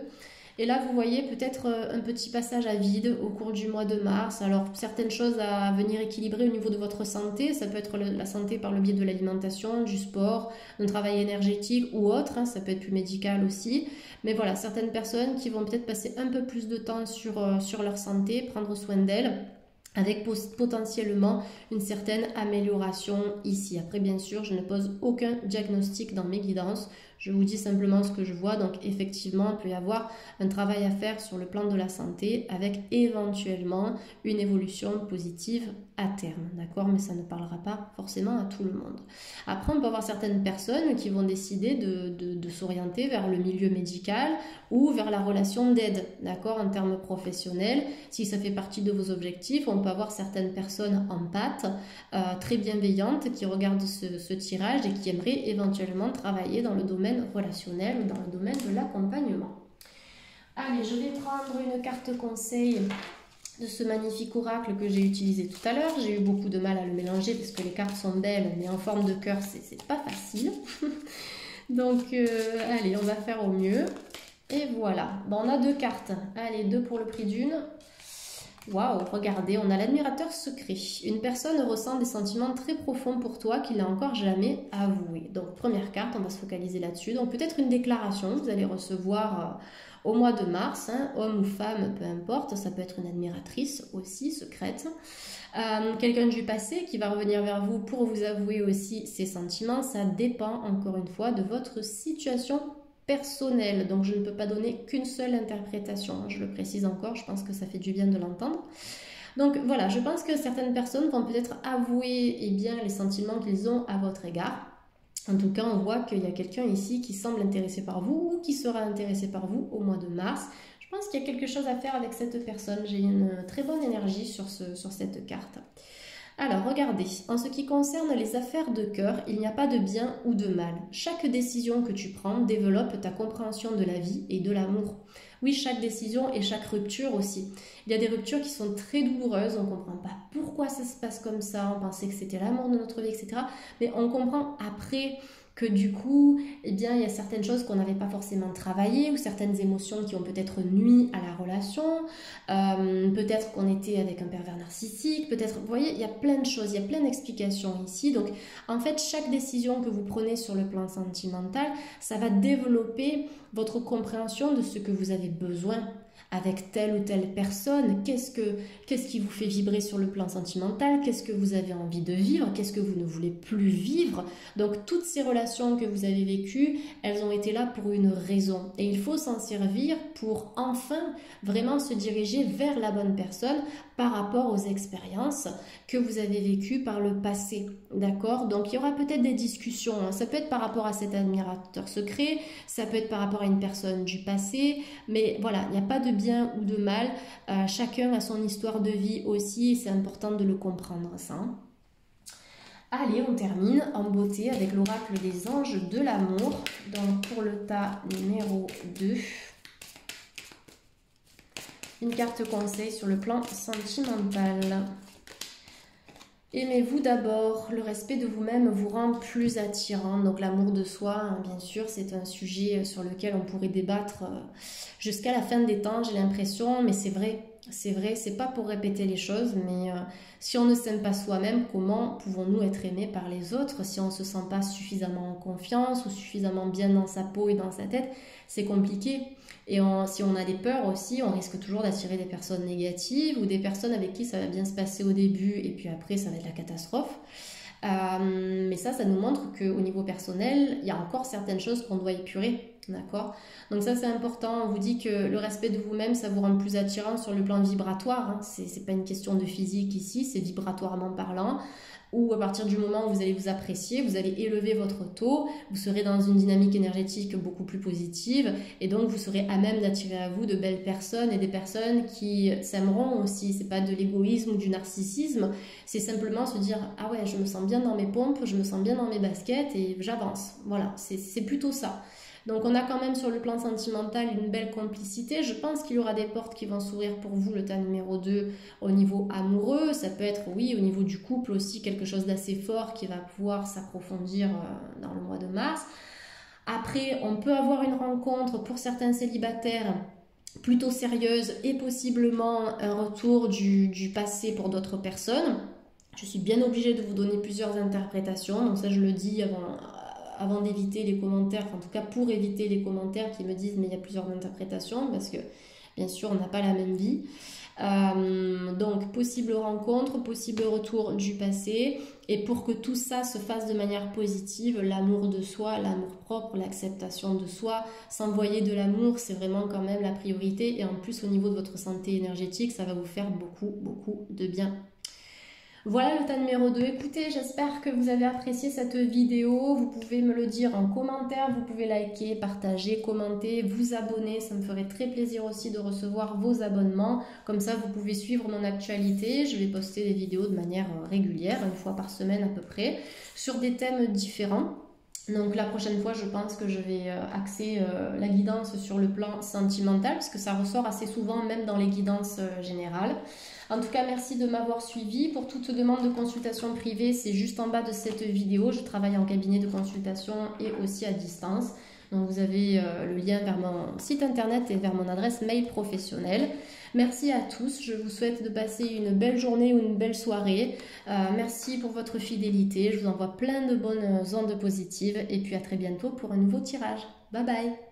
Et là, vous voyez peut-être un petit passage à vide au cours du mois de mars. Alors, certaines choses à venir équilibrer au niveau de votre santé. Ça peut être la santé par le biais de l'alimentation, du sport, d'un travail énergétique ou autre. Hein, ça peut être plus médical aussi. Mais voilà, certaines personnes qui vont peut-être passer un peu plus de temps sur leur santé, prendre soin d'elles, avec potentiellement une certaine amélioration ici. Après, bien sûr, je ne pose aucun diagnostic dans mes guidances. Je vous dis simplement ce que je vois. Donc, effectivement, il peut y avoir un travail à faire sur le plan de la santé avec éventuellement une évolution positive à terme. D'accord? Mais ça ne parlera pas forcément à tout le monde. Après, on peut avoir certaines personnes qui vont décider de s'orienter vers le milieu médical ou vers la relation d'aide. D'accord? En termes professionnels, si ça fait partie de vos objectifs, on peut avoir certaines personnes empathes, très bienveillantes, qui regardent ce tirage et qui aimeraient éventuellement travailler dans le domaine relationnel ou dans le domaine de l'accompagnement. Allez, je vais prendre une carte conseil de ce magnifique oracle que j'ai utilisé tout à l'heure. J'ai eu beaucoup de mal à le mélanger parce que les cartes sont belles, mais en forme de cœur, c'est pas facile. Donc, allez, on va faire au mieux. Et voilà. Bon, on a 2 cartes. Allez, 2 pour le prix d'une. Waouh, regardez, on a l'admirateur secret. Une personne ressent des sentiments très profonds pour toi qu'il n'a encore jamais avoué. Donc, première carte, on va se focaliser là-dessus. Donc, peut-être une déclaration que vous allez recevoir au mois de mars, hein, homme ou femme, peu importe. Ça peut être une admiratrice aussi, secrète. Quelqu'un du passé qui va revenir vers vous pour vous avouer aussi ses sentiments. Ça dépend, encore une fois, de votre situation personnel, donc je ne peux pas donner qu'une seule interprétation, je le précise encore, je pense que ça fait du bien de l'entendre. Donc voilà, je pense que certaines personnes vont peut-être avouer bien, les sentiments qu'ils ont à votre égard. En tout cas, on voit qu'il y a quelqu'un ici qui semble intéressé par vous ou qui sera intéressé par vous au mois de mars. Je pense qu'il y a quelque chose à faire avec cette personne, j'ai une très bonne énergie sur cette carte. Alors, regardez, en ce qui concerne les affaires de cœur, il n'y a pas de bien ou de mal. Chaque décision que tu prends développe ta compréhension de la vie et de l'amour. Oui, chaque décision et chaque rupture aussi. Il y a des ruptures qui sont très douloureuses, on ne comprend pas pourquoi ça se passe comme ça, on pensait que c'était l'amour de notre vie, etc. Mais on comprend après que du coup, il y a certaines choses qu'on n'avait pas forcément travaillées ou certaines émotions qui ont peut-être nui à la relation, peut-être qu'on était avec un pervers narcissique, peut-être, vous voyez, il y a plein de choses, il y a plein d'explications ici. Donc, en fait, chaque décision que vous prenez sur le plan sentimental, ça va développer votre compréhension de ce que vous avez besoin avec telle ou telle personne, qu'est-ce qui vous fait vibrer sur le plan sentimental, qu'est-ce que vous avez envie de vivre, qu'est-ce que vous ne voulez plus vivre. Donc toutes ces relations que vous avez vécues, elles ont été là pour une raison. Et il faut s'en servir pour enfin vraiment se diriger vers la bonne personne par rapport aux expériences que vous avez vécues par le passé. D'accord? Donc il y aura peut-être des discussions. Hein. Ça peut être par rapport à cet admirateur secret, ça peut être par rapport à une personne du passé, mais voilà, il n'y a pas de bien ou de mal. Chacun a son histoire de vie aussi et c'est important de le comprendre, ça. Hein. Allez, on termine en beauté avec l'oracle des anges de l'amour. Donc pour le tas numéro 2. Une carte conseil sur le plan sentimental. Aimez-vous d'abord, le respect de vous-même vous rend plus attirant. Donc l'amour de soi, hein, bien sûr, c'est un sujet sur lequel on pourrait débattre jusqu'à la fin des temps, j'ai l'impression, mais c'est vrai, c'est pas pour répéter les choses, mais si on ne s'aime pas soi-même, comment pouvons-nous être aimés par les autres si on ne se sent pas suffisamment en confiance ou suffisamment bien dans sa peau et dans sa tête? C'est compliqué. Et si on a des peurs aussi, on risque toujours d'attirer des personnes négatives ou des personnes avec qui ça va bien se passer au début et puis après ça va être la catastrophe. Mais ça nous montre qu'au niveau personnel, il y a encore certaines choses qu'on doit épurer, d'accord? Donc ça c'est important, on vous dit que le respect de vous-même, ça vous rend plus attirant sur le plan vibratoire, hein. C'est pas une question de physique ici, c'est vibratoirement parlant, ou à partir du moment où vous allez vous apprécier, vous allez élever votre taux, vous serez dans une dynamique énergétique beaucoup plus positive, et donc vous serez à même d'attirer à vous de belles personnes et des personnes qui s'aimeront aussi. C'est pas de l'égoïsme ou du narcissisme, c'est simplement se dire « Ah ouais, je me sens bien dans mes pompes, je me sens bien dans mes baskets et j'avance. » Voilà, c'est plutôt ça. Donc on a quand même sur le plan sentimental une belle complicité. Je pense qu'il y aura des portes qui vont s'ouvrir pour vous, le tas numéro 2, au niveau amoureux. Ça peut être, oui, au niveau du couple aussi, quelque chose d'assez fort qui va pouvoir s'approfondir dans le mois de mars. Après, on peut avoir une rencontre pour certains célibataires plutôt sérieuse et possiblement un retour du passé pour d'autres personnes. Je suis bien obligée de vous donner plusieurs interprétations, donc ça je le dis avant d'éviter les commentaires, enfin, en tout cas pour éviter les commentaires qui me disent mais il y a plusieurs interprétations, parce que bien sûr on n'a pas la même vie. Donc possible rencontre, possible retour du passé, et pour que tout ça se fasse de manière positive, l'amour de soi, l'amour propre, l'acceptation de soi, s'envoyer de l'amour, c'est vraiment quand même la priorité, et en plus au niveau de votre santé énergétique, ça va vous faire beaucoup de bien. Voilà le tas numéro 2. Écoutez, j'espère que vous avez apprécié cette vidéo. Vous pouvez me le dire en commentaire, vous pouvez liker, partager, commenter, vous abonner. Ça me ferait très plaisir aussi de recevoir vos abonnements. Comme ça, vous pouvez suivre mon actualité. Je vais poster des vidéos de manière régulière, une fois par semaine à peu près, sur des thèmes différents. Donc la prochaine fois, je pense que je vais axer la guidance sur le plan sentimental, parce que ça ressort assez souvent, même dans les guidances générales. En tout cas, merci de m'avoir suivi. Pour toute demande de consultation privée, c'est juste en bas de cette vidéo. Je travaille en cabinet de consultation et aussi à distance. Donc vous avez le lien vers mon site internet et vers mon adresse mail professionnelle. Merci à tous. Je vous souhaite de passer une belle journée ou une belle soirée. Merci pour votre fidélité. Je vous envoie plein de bonnes ondes positives. Et puis à très bientôt pour un nouveau tirage. Bye bye!